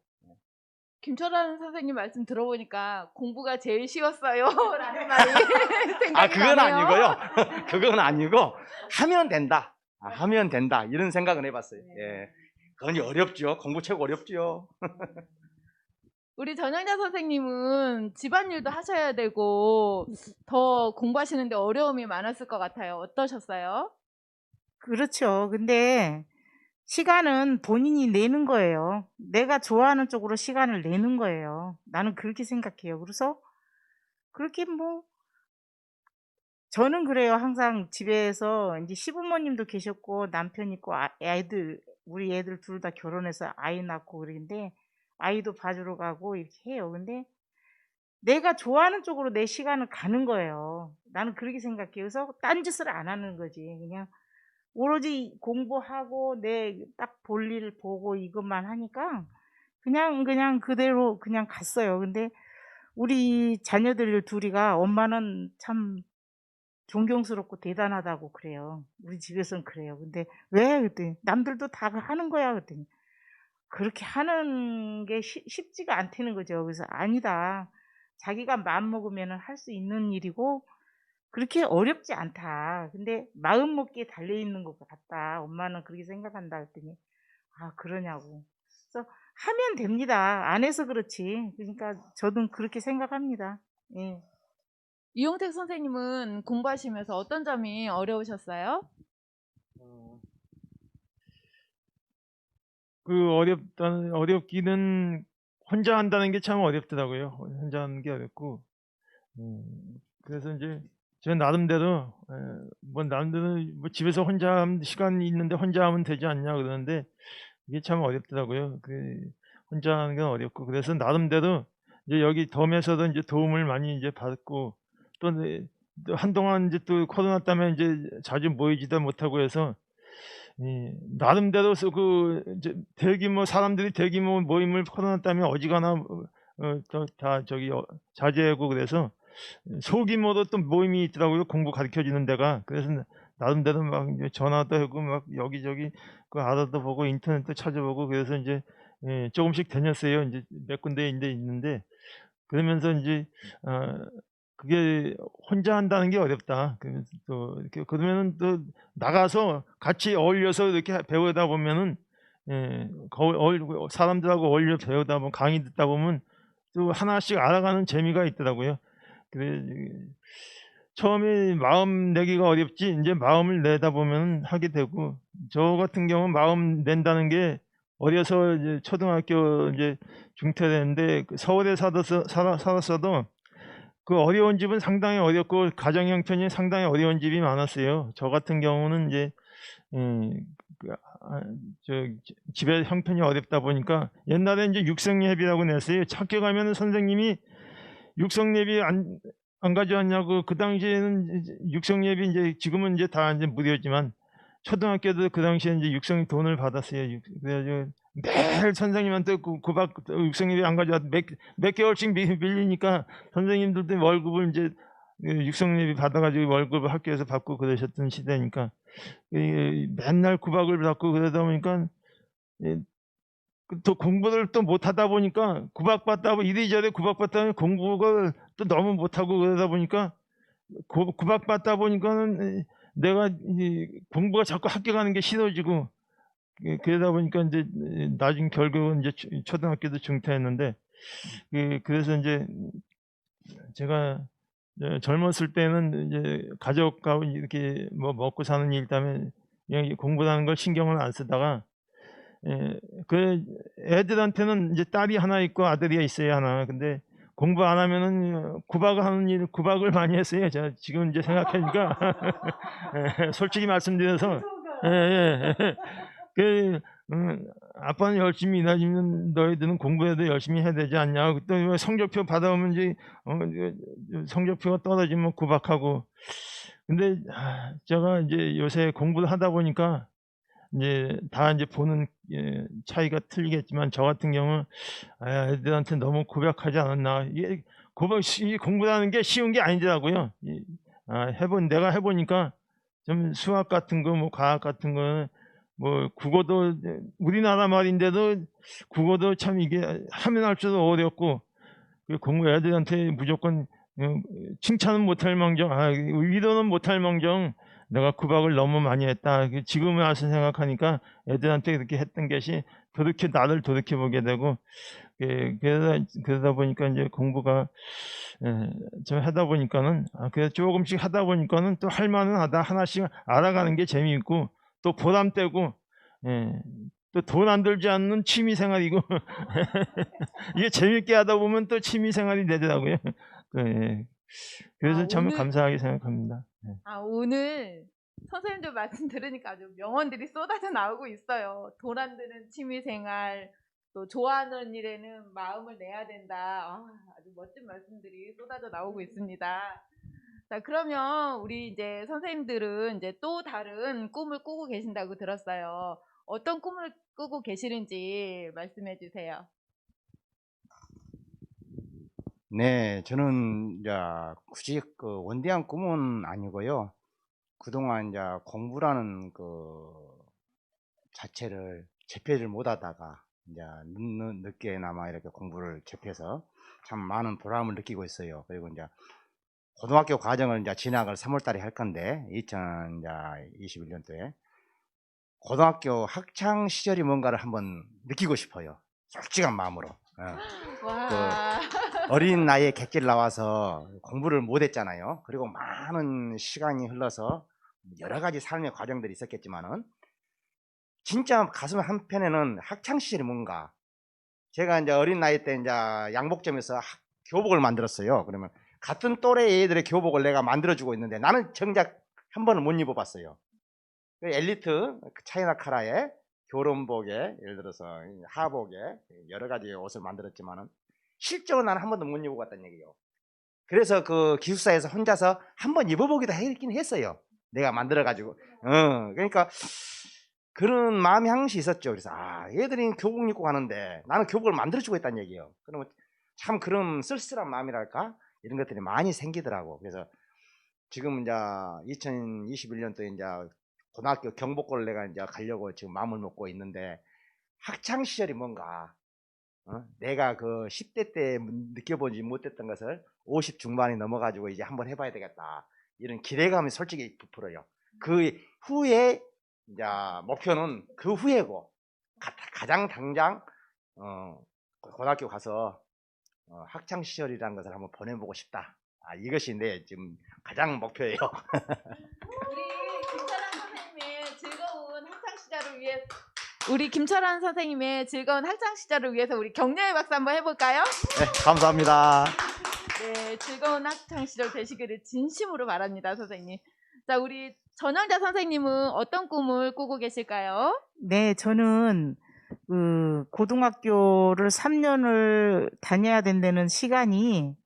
김철환 선생님 말씀 들어보니까 공부가 제일 쉬웠어요 라는 말이 생각이 그건 나네요. 아니고요. 그건 아니고 하면 된다. 하면 된다 이런 생각은 해봤어요. 예. 그건 어렵죠. 공부 최고 어렵죠. 우리 전영자 선생님은 집안일도 하셔야 되고 더 공부하시는데 어려움이 많았을 것 같아요. 어떠셨어요? 그렇죠. 근데 시간은 본인이 내는 거예요. 내가 좋아하는 쪽으로 시간을 내는 거예요. 나는 그렇게 생각해요. 그래서 그렇게 뭐 저는 그래요. 항상 집에서 이제 시부모님도 계셨고 남편 있고 애들 우리 애들 둘 다 결혼해서 아이 낳고 그러는데 아이도 봐주러 가고 이렇게 해요. 근데 내가 좋아하는 쪽으로 내 시간을 가는 거예요. 나는 그렇게 생각해요. 그래서 딴짓을 안 하는 거지. 그냥 오로지 공부하고 내 딱 볼 일 보고 이것만 하니까 그냥 그대로 그냥 갔어요. 근데 우리 자녀들 둘이가 엄마는 참 존경스럽고 대단하다고 그래요. 우리 집에서는 그래요. 근데 왜 그랬더니 남들도 다 하는 거야 그랬더니 그렇게 하는 게 쉽지가 않다는 거죠. 그래서 아니다. 자기가 마음 먹으면 할 수 있는 일이고 그렇게 어렵지 않다. 근데 마음 먹기에 달려 있는 것 같다. 엄마는 그렇게 생각한다 그랬더니 그러냐고. 그래서 하면 됩니다. 안 해서 그렇지. 그러니까 저도 그렇게 생각합니다. 예. 이용택 선생님은 공부하시면서 어떤 점이 어려우셨어요? 어렵기는 혼자 한다는 게 참 어렵더라고요. 혼자 하는 게 어렵고, 그래서 이제 저 나름대로 뭐 집에서 혼자 하면 시간이 있는데 혼자 하면 되지 않냐 그러는데 이게 참 어렵더라고요. 혼자 하는 건 어렵고 그래서 나름대로 이제 여기 덤에서도 이제 도움을 많이 이제 받고 또 한동안 이제 또 코로나 때문에 이제 자주 모이지도 못하고 해서 나름대로 이제 대규모 사람들이 대규모 모임을 코로나 때문에 어지간하 다 자제하고 그래서 소규모로 또 모임이 있더라고요. 공부 가르쳐 주는 데가. 그래서 나름대로 막 이제 전화도 하고 막 여기저기 그 알아도 보고 인터넷도 찾아보고 그래서 이제 조금씩 다녔어요. 이제 몇 군데 있는데 그러면서 이제 그게 혼자 한다는 게 어렵다. 그래서 또 이렇게 그러면은 또 나가서 같이 어울려서 이렇게 배우다 보면은 사람들하고 어울려 배우다 보면 강의 듣다 보면 또 하나씩 알아가는 재미가 있더라고요. 그래 처음에 마음 내기가 어렵지 이제 마음을 내다 보면 하게 되고 저 같은 경우는 마음 낸다는 게 어려서 이제 초등학교 이제 중퇴되는데 서울에 살았어도 그 어려운 집은 상당히 어렵고 가정 형편이 상당히 어려운 집이 많았어요. 저 같은 경우는 이제 집의 형편이 어렵다 보니까 옛날에 이제 육성예비라고 냈어요. 학교 가면은 선생님이 육성예비 안 가져왔냐고. 그 당시에는 이제 육성예비 이제 지금은 이제 다 이제 무료지만 초등학교도 그 당시에 이제 육성 돈을 받았어요. 그래가지고 매일 선생님한테 구박 육성예비 안 가져왔 몇 개월씩 밀리니까 선생님들도 월급을 이제 육성예비 받아가지고 월급을 학교에서 받고 그러셨던 시대니까 맨날 구박을 받고 그러다 보니까 또 공부를 또 못하다 보니까 구박받다 보니 이리저리 구박받다 보니 공부를 또 너무 못하고 그러다 보니까 구박받다 보니까는 내가 공부가 자꾸 학교 가는 게 싫어지고 그러다 보니까 이제 나중 결국은 이제 초등학교도 중퇴했는데 그래서 이제 제가 젊었을 때는 이제 가족하고 이렇게 뭐 먹고 사는 일 때문에 그냥 공부라는 걸 신경을 안 쓰다가 그 애들한테는 이제 딸이 하나 있고 아들이 있어야 하나. 근데 공부 안 하면은 구박을 많이 했어요. 제가 지금 이제 생각하니까 솔직히 말씀드려서 아빠는 열심히 일하지만 너희들은 공부해도 열심히 해야 되지 않냐. 또 성적표 받아오면 이제 성적표가 떨어지면 구박하고. 근데 제가 이제 요새 공부를 하다 보니까 이제 다 이제 보는 차이가 틀리겠지만 저 같은 경우는 애들한테 너무 고백하지 않았나. 이게 공부라는 게 쉬운 게 아니더라고요. 내가 해보니까 좀 수학 같은 거, 뭐 과학 같은 거는 뭐 국어도 우리나라 말인데도 국어도 참 이게 하면 할수록 어렵고 공부 애들한테 무조건 칭찬은 못할 망정, 위로는 못할 망정 내가 구박을 너무 많이 했다. 지금 와서 생각하니까 애들한테 그렇게 했던 것이 그렇게 나를 돌이켜보게 되고 그러다 보니까 이제 공부가 좀 하다 보니까는 그래서 조금씩 하다 보니까는 또 할 만은 하다. 하나씩 알아가는 게 재미있고 또 보람되고 또 돈 안 들지 않는 취미 생활이고 이게 재밌게 하다 보면 또 취미 생활이 되더라고요. 그래서 참 오늘 감사하게 생각합니다. 오늘 선생님들 말씀 들으니까 아주 명언들이 쏟아져 나오고 있어요. 돈 안 드는 취미생활, 또 좋아하는 일에는 마음을 내야 된다. 아주 멋진 말씀들이 쏟아져 나오고 있습니다. 자, 그러면 우리 이제 선생님들은 이제 또 다른 꿈을 꾸고 계신다고 들었어요. 어떤 꿈을 꾸고 계시는지 말씀해 주세요. 네, 저는 이제 굳이 그 원대한 꿈은 아니고요. 그동안 이제 공부라는 그 자체를 접하지를 못하다가 이제 늦게나마 이렇게 공부를 접해서 참 많은 보람을 느끼고 있어요. 그리고 이제 고등학교 과정을 이제 진학을 3월 달에 할 건데 2021년도에 고등학교 학창 시절이 뭔가를 한번 느끼고 싶어요. 솔직한 마음으로. 와. 어린 나이에 객지를 나와서 공부를 못했잖아요. 그리고 많은 시간이 흘러서 여러 가지 삶의 과정들이 있었겠지만은 진짜 가슴 한편에는 학창 시절이 뭔가. 제가 이제 어린 나이 때 이제 양복점에서 교복을 만들었어요. 그러면 같은 또래 애들의 교복을 내가 만들어주고 있는데 나는 정작 한 번을 못 입어봤어요. 엘리트 차이나 카라의 교론복에 예를 들어서 하복에 여러 가지 옷을 만들었지만은 실제로 나는 한 번도 못 입어봤다는 얘기예요. 그래서 그 기숙사에서 혼자서 한 번 입어보기도 했긴 했어요. 내가 만들어가지고. 그러니까 그런 마음이 항시 있었죠. 그래서 얘들이 교복 입고 가는데 나는 교복을 만들어주고 있다는 얘기예요. 그러면 참 그런 쓸쓸한 마음이랄까 이런 것들이 많이 생기더라고. 그래서 지금 이제 2021년도에 이제 고등학교 경복고를 내가 이제 가려고 지금 마음을 먹고 있는데 학창 시절이 뭔가 내가 그 10대 때 느껴보지 못했던 것을 50 중반이 넘어가지고 이제 한번 해봐야 되겠다 이런 기대감이 솔직히 부풀어요. 그 후에 이제 목표는 그 후에고 가장 당장 고등학교 가서 학창 시절이라는 것을 한번 보내보고 싶다. 이것이 내 지금 가장 목표예요. 우리 김철환 선생님의 즐거운 학창 시절을 위해 우리 격려의 박수 한번 해볼까요? 네, 감사합니다. 네, 즐거운 학창 시절 되시기를 진심으로 바랍니다, 선생님. 자, 우리 전영자 선생님은 어떤 꿈을 꾸고 계실까요? 네, 저는 그 고등학교를 3년을 다녀야 된다는 시간이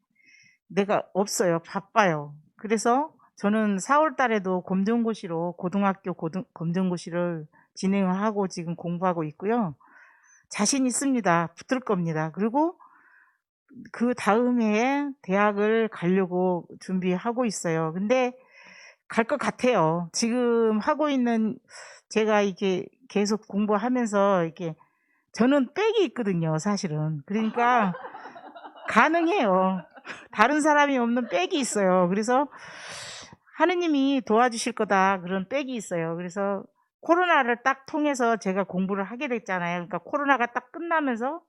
내가 없어요. 바빠요. 그래서 저는 4월 달에도 검정고시로 고등학교 검정고시를 진행을 하고 지금 공부하고 있고요. 자신 있습니다. 붙을 겁니다. 그리고 그 다음 해에 대학을 가려고 준비하고 있어요. 근데 갈 것 같아요. 지금 하고 있는 제가 이렇게 계속 공부하면서 이렇게 저는 백이 있거든요, 사실은. 그러니까 가능해요. 다른 사람이 없는 백이 있어요. 그래서 하느님이 도와주실 거다 그런 백이 있어요. 그래서 코로나를 딱 통해서 제가 공부를 하게 됐잖아요. 그러니까 코로나가 딱 끝나면서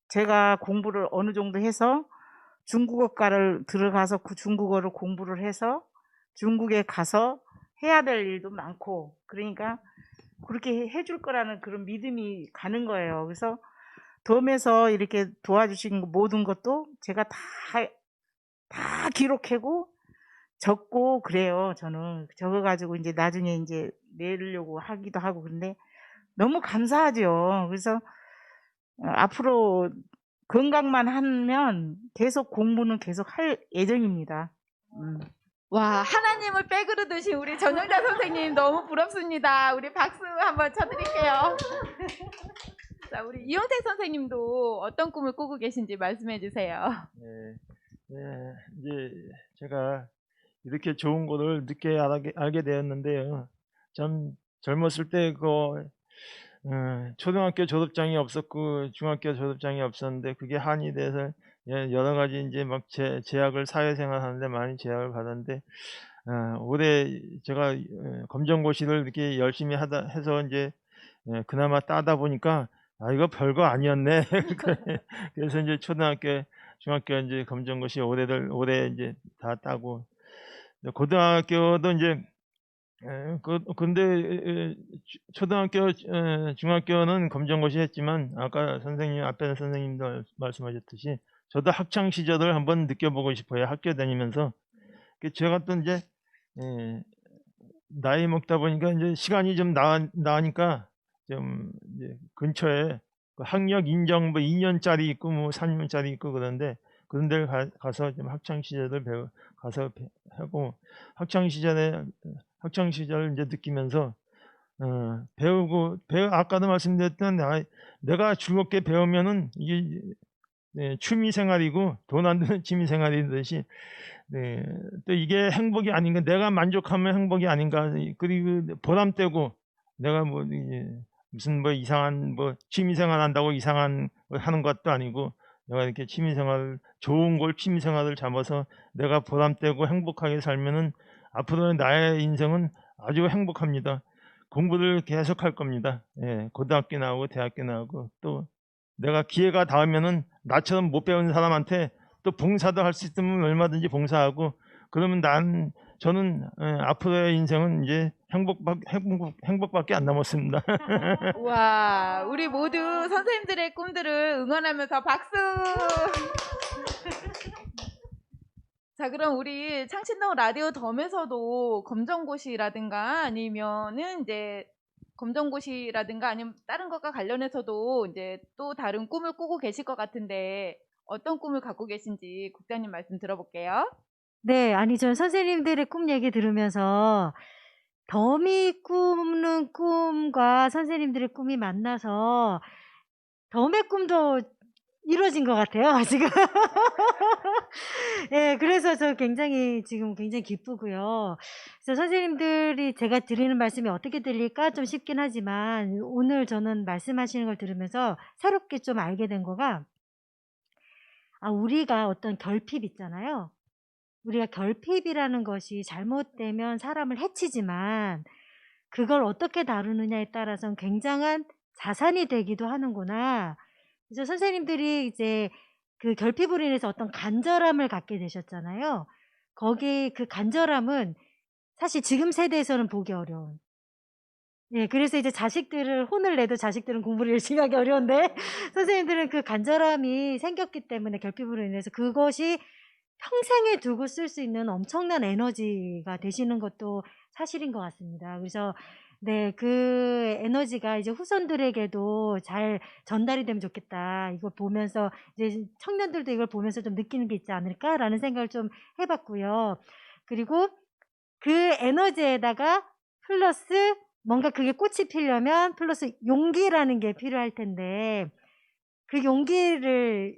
제가 공부를 어느 정도 해서 중국어과를 들어가서 그 중국어를 공부를 해서 중국에 가서 해야 될 일도 많고 그러니까 그렇게 해줄 거라는 그런 믿음이 가는 거예요. 그래서 덤에서 이렇게 도와주신 모든 것도 제가 다 기록하고 적고 그래요. 저는 적어가지고 이제 나중에 이제 내려고 하기도 하고 그런데 너무 감사하죠. 그래서 앞으로 건강만 하면 계속 공부는 계속 할 예정입니다. 와, 하나님을 백으로 두신 우리 전영자 선생님 너무 부럽습니다. 우리 박수 한번 쳐드릴게요. 자, 우리 이용택 선생님도 어떤 꿈을 꾸고 계신지 말씀해 주세요. 네, 네, 이제 제가 이렇게 좋은 거를 늦게 알게 되었는데요. 참 젊었을 때 초등학교 졸업장이 없었고 중학교 졸업장이 없었는데 그게 한이 돼서 여러 가지 이제 막 제약을 사회생활 하는데 많이 제약을 받았는데 올해 제가 검정고시를 이렇게 열심히 해서 이제 그나마 따다 보니까 이거 별거 아니었네. 그래서 이제 초등학교, 중학교 이제 검정고시 올해 이제 다 따고 고등학교도 이제 근데 초등학교, 중학교는 검정고시 했지만 아까 앞에 선생님도 말씀하셨듯이 저도 학창 시절을 한번 느껴보고 싶어요. 학교 다니면서. 제가 또 이제 나이 먹다 보니까 이제 시간이 좀 나으니까 좀 이제 근처에 그 학력 인정 뭐 2년짜리 있고 뭐 3년짜리 있고 그런데 그런 데를 가서 좀 학창 시절을 가서 하고 학창 시절 이제 느끼면서 아까도 말씀드렸던 내가 즐겁게 배우면은 이게 취미 생활이고 돈 안 드는 취미 생활이듯이 또 이게 행복이 아닌가, 내가 만족하면 행복이 아닌가, 그리고 보람되고 내가 뭐 무슨 뭐 이상한 뭐 취미 생활 한다고 이상한 걸 하는 것도 아니고 내가 이렇게 좋은 걸 취미 생활을 잡아서 내가 보람되고 행복하게 살면은 앞으로 나의 인생은 아주 행복합니다. 공부를 계속 할 겁니다. 고등학교 나오고 대학교 나오고 또 내가 기회가 닿으면은 나처럼 못 배운 사람한테 또 봉사도 할 수 있으면 얼마든지 봉사하고 그러면 저는 앞으로의 인생은 이제 행복밖에 안 남았습니다. 와, 우리 모두 선생님들의 꿈들을 응원하면서 박수! 자, 그럼 우리 창신동 라디오 덤에서도 검정고시라든가 아니면은 이제 검정고시라든가 아니면 다른 것과 관련해서도 이제 또 다른 꿈을 꾸고 계실 것 같은데 어떤 꿈을 갖고 계신지 국장님 말씀 들어볼게요. 네, 아니 전 선생님들의 꿈 얘기 들으면서 덤이 꾸는 꿈과 선생님들의 꿈이 만나서 덤의 꿈도 이루어진 것 같아요, 지금. 예, 그래서 저 지금 굉장히 기쁘고요. 그래서 선생님들이 제가 드리는 말씀이 어떻게 들릴까 좀 싶긴 하지만 오늘 저는 말씀하시는 걸 들으면서 새롭게 좀 알게 된 거가 우리가 어떤 결핍 있잖아요. 우리가 결핍이라는 것이 잘못되면 사람을 해치지만 그걸 어떻게 다루느냐에 따라서는 굉장한 자산이 되기도 하는구나. 그래서 선생님들이 이제 그 결핍으로 인해서 어떤 간절함을 갖게 되셨잖아요. 거기 그 간절함은 사실 지금 세대에서는 보기 어려운. 예, 그래서 이제 자식들을 혼을 내도 자식들은 공부를 열심히 하기 어려운데 선생님들은 그 간절함이 생겼기 때문에 결핍으로 인해서 그것이 평생에 두고 쓸 수 있는 엄청난 에너지가 되시는 것도 사실인 것 같습니다. 그래서 네, 그 에너지가 이제 후손들에게도 잘 전달이 되면 좋겠다. 이걸 보면서 이제 청년들도 이걸 보면서 좀 느끼는 게 있지 않을까라는 생각을 좀 해봤고요. 그리고 그 에너지에다가 플러스 뭔가 그게 꽃이 피려면 플러스 용기라는 게 필요할 텐데 그 용기를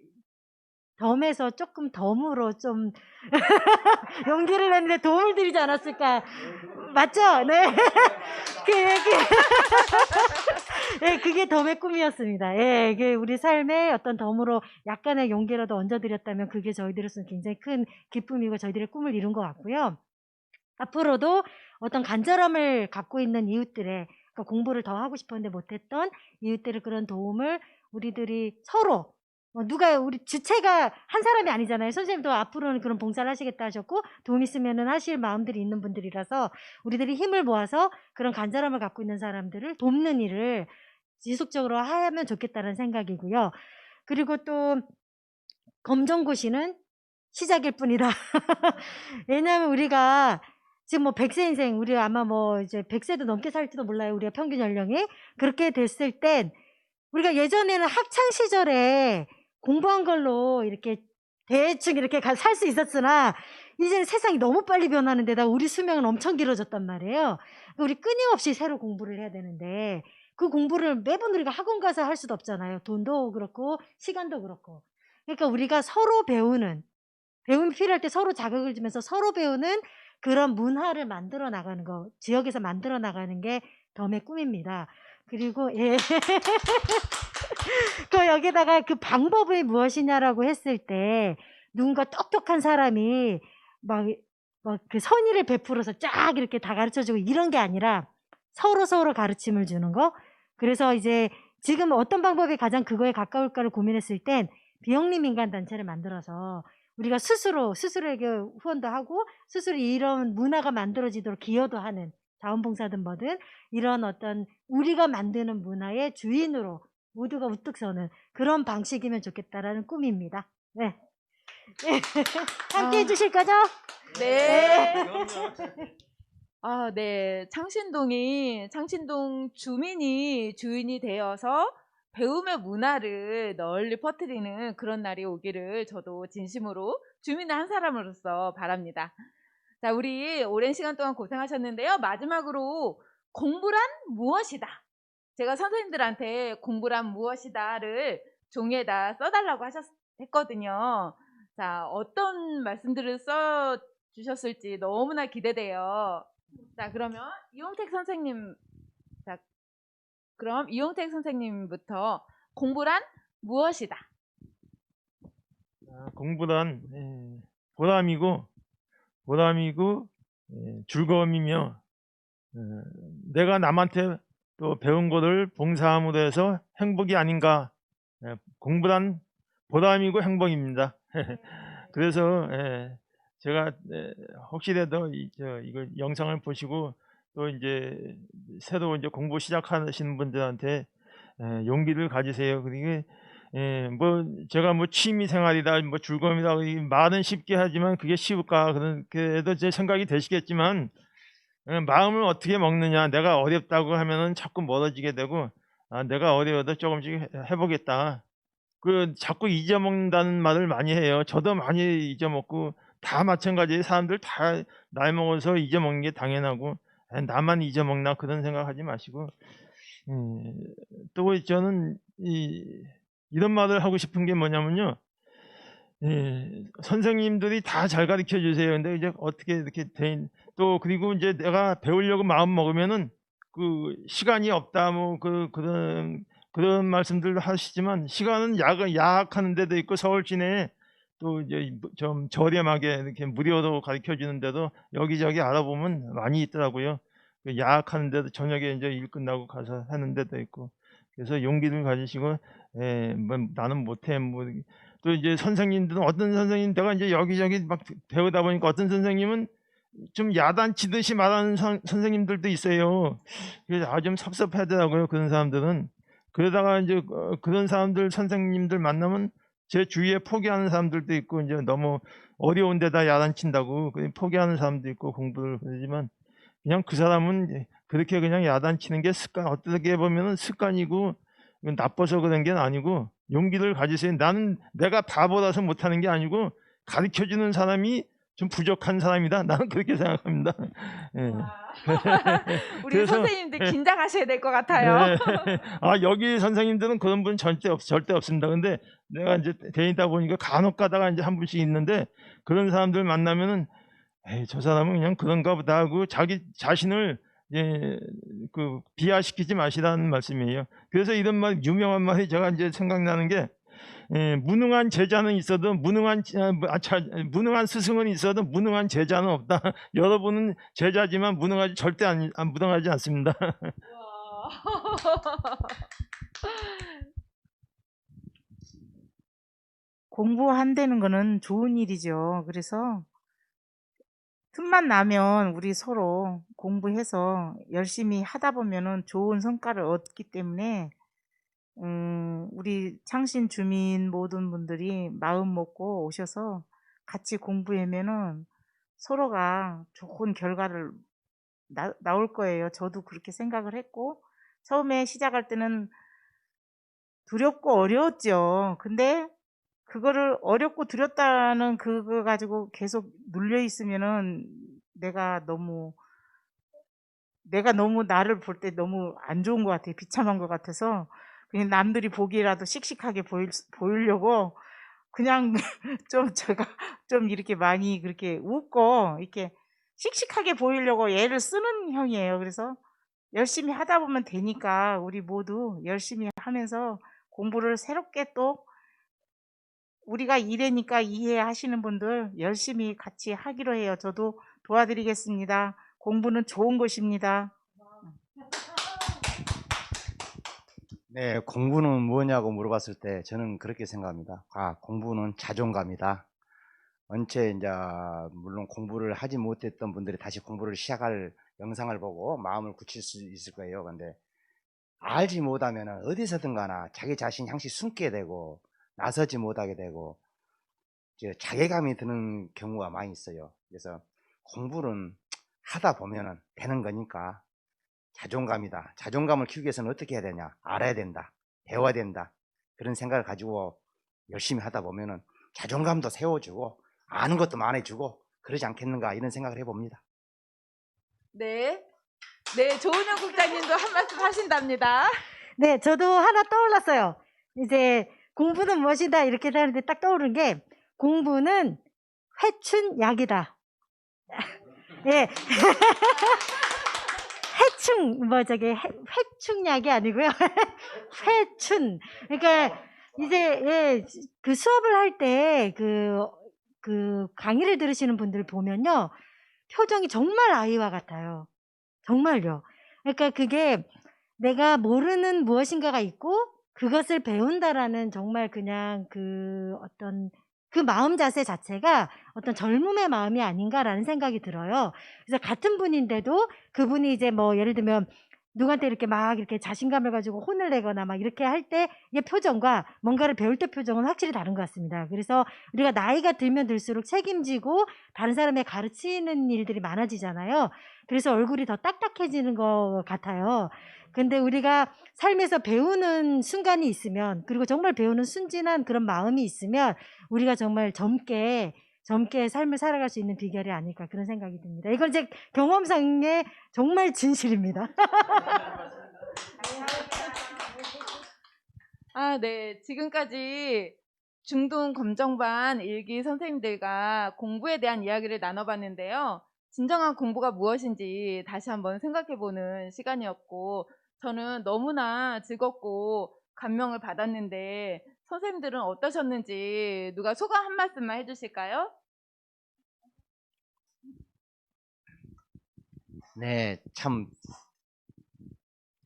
덤에서 조금 덤으로 좀 용기를 냈는데 도움을 드리지 않았을까. 맞죠? 네. 네, 그게 덤의 꿈이었습니다. 예, 이게 우리 삶에 어떤 덤으로 약간의 용기라도 얹어드렸다면 그게 저희들로서는 굉장히 큰 기쁨이고 저희들의 꿈을 이룬 것 같고요. 앞으로도 어떤 간절함을 갖고 있는 이웃들의 그러니까 공부를 더 하고 싶었는데 못했던 이웃들의 그런 도움을 우리들이 서로 누가 우리 주체가 한 사람이 아니잖아요. 선생님도 앞으로는 그런 봉사를 하시겠다 하셨고 도움 있으면은 하실 마음들이 있는 분들이라서 우리들이 힘을 모아서 그런 간절함을 갖고 있는 사람들을 돕는 일을 지속적으로 하면 좋겠다는 생각이고요. 그리고 또 검정고시는 시작일 뿐이다. 왜냐하면 우리가 지금 뭐 100세 인생, 우리 아마 뭐 이제 100세도 넘게 살지도 몰라요. 우리가 평균 연령이. 그렇게 됐을 땐 우리가 예전에는 학창 시절에 공부한 걸로 이렇게 대충 이렇게 살 수 있었으나 이제는 세상이 너무 빨리 변하는 데다 우리 수명은 엄청 길어졌단 말이에요. 우리 끊임없이 새로 공부를 해야 되는데 그 공부를 매번 우리가 학원 가서 할 수도 없잖아요. 돈도 그렇고 시간도 그렇고. 그러니까 우리가 서로 배움이 필요할 때 서로 자극을 주면서 서로 배우는 그런 문화를 만들어 나가는 거, 지역에서 만들어 나가는 게 덤의 꿈입니다. 그리고 예. 그 여기다가 그 방법이 무엇이냐라고 했을 때 누군가 똑똑한 사람이 막 그 선의를 베풀어서 쫙 이렇게 다 가르쳐주고 이런 게 아니라 서로 가르침을 주는 거. 그래서 이제 지금 어떤 방법이 가장 그거에 가까울까를 고민했을 땐 비영리 민간단체를 만들어서 우리가 스스로에게 후원도 하고 스스로 이런 문화가 만들어지도록 기여도 하는 자원봉사든 뭐든 이런 어떤 우리가 만드는 문화의 주인으로 모두가 우뚝 서는 그런 방식이면 좋겠다라는 꿈입니다. 네. 함께 해주실 거죠? 네. 네. 창신동 주민이 주인이 되어서 배움의 문화를 널리 퍼뜨리는 그런 날이 오기를 저도 진심으로 주민의 한 사람으로서 바랍니다. 자, 우리 오랜 시간 동안 고생하셨는데요. 마지막으로 공부란 무엇이다? 제가 선생님들한테 공부란 무엇이다를 종이에다 써달라고 했거든요. 자, 어떤 말씀들을 써주셨을지 너무나 기대돼요. 자, 그러면 이용택 선생님부터 공부란 무엇이다? 공부란 보람이고 즐거움이며 내가 남한테 또 배운 것을 봉사함으로 해서 행복이 아닌가. 공부란 보람이고 행복입니다. 그래서 제가 혹시라도 이거 영상을 보시고 또 이제 새로 이제 공부 시작하시는 분들한테 용기를 가지세요. 그리고 뭐 제가 뭐 취미 생활이다, 뭐 즐거움이다 이 말은 쉽게 하지만 그게 쉬울까? 그래도 제 생각이 되시겠지만 마음을 어떻게 먹느냐. 내가 어렵다고 하면은 자꾸 멀어지게 되고 내가 어려워도 조금씩 해보겠다. 자꾸 잊어먹는다는 말을 많이 해요. 저도 많이 잊어먹고 다 마찬가지예요. 사람들 다 나이 먹어서 잊어먹는 게 당연하고 나만 잊어먹나 그런 생각하지 마시고 또 저는 이런 말을 하고 싶은 게 뭐냐면요. 선생님들이 다 잘 가르쳐 주세요. 근데 이제 어떻게 이렇게 또 그리고 이제 내가 배우려고 마음 먹으면은 그 시간이 없다 뭐 그런 말씀들 하시지만 시간은 야학하는 데도 있고 서울 시내에 또 이제 좀 저렴하게 이렇게 무료로 가르쳐 주는 데도 여기저기 알아보면 많이 있더라고요. 야학하는 데도 저녁에 이제 일 끝나고 가서 하는 데도 있고. 그래서 용기를 가지시고 뭐 나는 못해 뭐 또 이제 선생님들은 어떤 선생님 내가 이제 여기저기 막 배우다 보니까 어떤 선생님은 좀 야단치듯이 말하는 선생님들도 있어요. 그래서 좀 섭섭하더라고요. 그런 사람들은. 그러다가 이제 그런 사람들 선생님들 만나면 제 주위에 포기하는 사람들도 있고 이제 너무 어려운 데다 야단친다고 포기하는 사람도 있고 공부를 그러지만 그냥 그 사람은 그렇게 그냥 야단치는 게 습관, 어떻게 보면은 습관이고 이건 나빠서 그런 게 아니고 용기를 가지세요. 나는 내가 바보라서 못하는 게 아니고 가르쳐주는 사람이 좀 부족한 사람이다. 나는 그렇게 생각합니다. 예. 우리 그래서 선생님들 긴장하셔야 될 것 같아요. 아, 여기 선생님들은 그런 분 절대 없습니다. 근데 내가 이제 다니다 보니까 간혹 가다가 이제 한 분씩 있는데 그런 사람들 만나면은 에이, 저 사람은 그냥 그런가 보다 하고 자기 자신을 그 비하시키지 마시라는 말씀이에요. 그래서 이런 말, 유명한 말이 제가 이제 생각나는 게 무능한 제자는 있어도 무능한 스승은 있어도 무능한 제자는 없다. 여러분은 제자지만 무능하지 절대 안 무능하지 않습니다. 공부한다는 거는 좋은 일이죠. 그래서 틈만 나면 우리 서로 공부해서 열심히 하다 보면은 좋은 성과를 얻기 때문에 우리 창신 주민 모든 분들이 마음 먹고 오셔서 같이 공부하면은 서로가 좋은 결과를 나올 거예요. 저도 그렇게 생각을 했고 처음에 시작할 때는 두렵고 어려웠죠. 근데 그거를 어렵고 두렵다는 그거 가지고 계속 눌려 있으면은 내가 너무 나를 볼 때 너무 안 좋은 것 같아요. 비참한 것 같아서 그냥 남들이 보기에라도 씩씩하게 보이려고 그냥 좀 제가 좀 이렇게 많이 그렇게 웃고 이렇게 씩씩하게 보이려고 애를 쓰는 형이에요. 그래서 열심히 하다 보면 되니까 우리 모두 열심히 하면서 공부를 새롭게 또 우리가 이래니까 이해하시는 분들 열심히 같이 하기로 해요. 저도 도와드리겠습니다. 공부는 좋은 것입니다. 네, 공부는 뭐냐고 물어봤을 때 저는 그렇게 생각합니다. 공부는 자존감이다. 언제 이제 물론 공부를 하지 못했던 분들이 다시 공부를 시작할 영상을 보고 마음을 굳힐 수 있을 거예요. 근데 알지 못하면 어디서든 가나 자기 자신 향시 숨게 되고 나서지 못하게 되고 이제 자괴감이 드는 경우가 많이 있어요. 그래서 공부는 하다 보면은 되는 거니까 자존감이다. 자존감을 키우기 위해서는 어떻게 해야 되냐? 알아야 된다. 배워야 된다. 그런 생각을 가지고 열심히 하다 보면은 자존감도 세워주고 아는 것도 많아지고 그러지 않겠는가 이런 생각을 해봅니다. 네. 네, 조은영 국장님도 한 말씀 하신답니다. 네, 저도 하나 떠올랐어요. 이제 공부는 무엇이다 이렇게 하는데 딱 떠오른 게 공부는 회춘약이다. 예. 회충약이 아니고요. 회춘. 그러니까 이제 그 수업을 할 때 그 강의를 들으시는 분들 보면요. 표정이 정말 아이와 같아요. 정말요. 그러니까 그게 내가 모르는 무엇인가가 있고 그것을 배운다라는 정말 그냥 그 어떤 그 마음 자세 자체가 어떤 젊음의 마음이 아닌가라는 생각이 들어요. 그래서 같은 분인데도 그분이 이제 뭐 예를 들면 누구한테 이렇게 막 이렇게 자신감을 가지고 혼을 내거나 막 이렇게 할 때의 표정과 뭔가를 배울 때 표정은 확실히 다른 것 같습니다. 그래서 우리가 나이가 들면 들수록 책임지고 다른 사람에 가르치는 일들이 많아지잖아요. 그래서 얼굴이 더 딱딱해지는 것 같아요. 근데 우리가 삶에서 배우는 순간이 있으면 그리고 정말 배우는 순진한 그런 마음이 있으면 우리가 정말 젊게 삶을 살아갈 수 있는 비결이 아닐까 그런 생각이 듭니다. 이건 제 경험상의 정말 진실입니다. 네. 지금까지 중등 검정반 1기 선생님들과 공부에 대한 이야기를 나눠봤는데요. 진정한 공부가 무엇인지 다시 한번 생각해보는 시간이었고 저는 너무나 즐겁고 감명을 받았는데 선생님들은 어떠셨는지 누가 소감 한 말씀만 해주실까요? 네, 참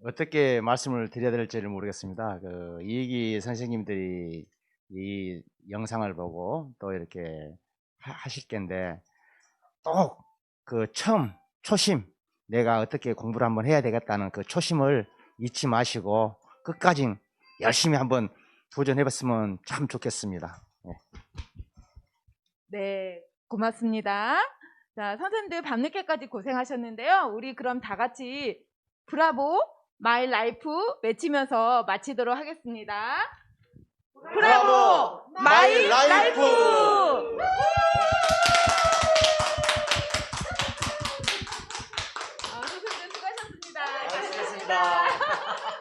어떻게 말씀을 드려야 될지를 모르겠습니다. 이익이 선생님들이 이 영상을 보고 또 이렇게 하실 텐데 또 그 초심 내가 어떻게 공부를 한번 해야 되겠다는 그 초심을 잊지 마시고 끝까지 열심히 한번 도전해봤으면 참 좋겠습니다. 네. 네, 고맙습니다. 자, 선생님들 밤늦게까지 고생하셨는데요. 우리 그럼 다 같이 브라보 마이 라이프 외치면서 마치도록 하겠습니다. 브라보 마이 라이프. 선생님 수고하셨습니다. 수고하셨습니다.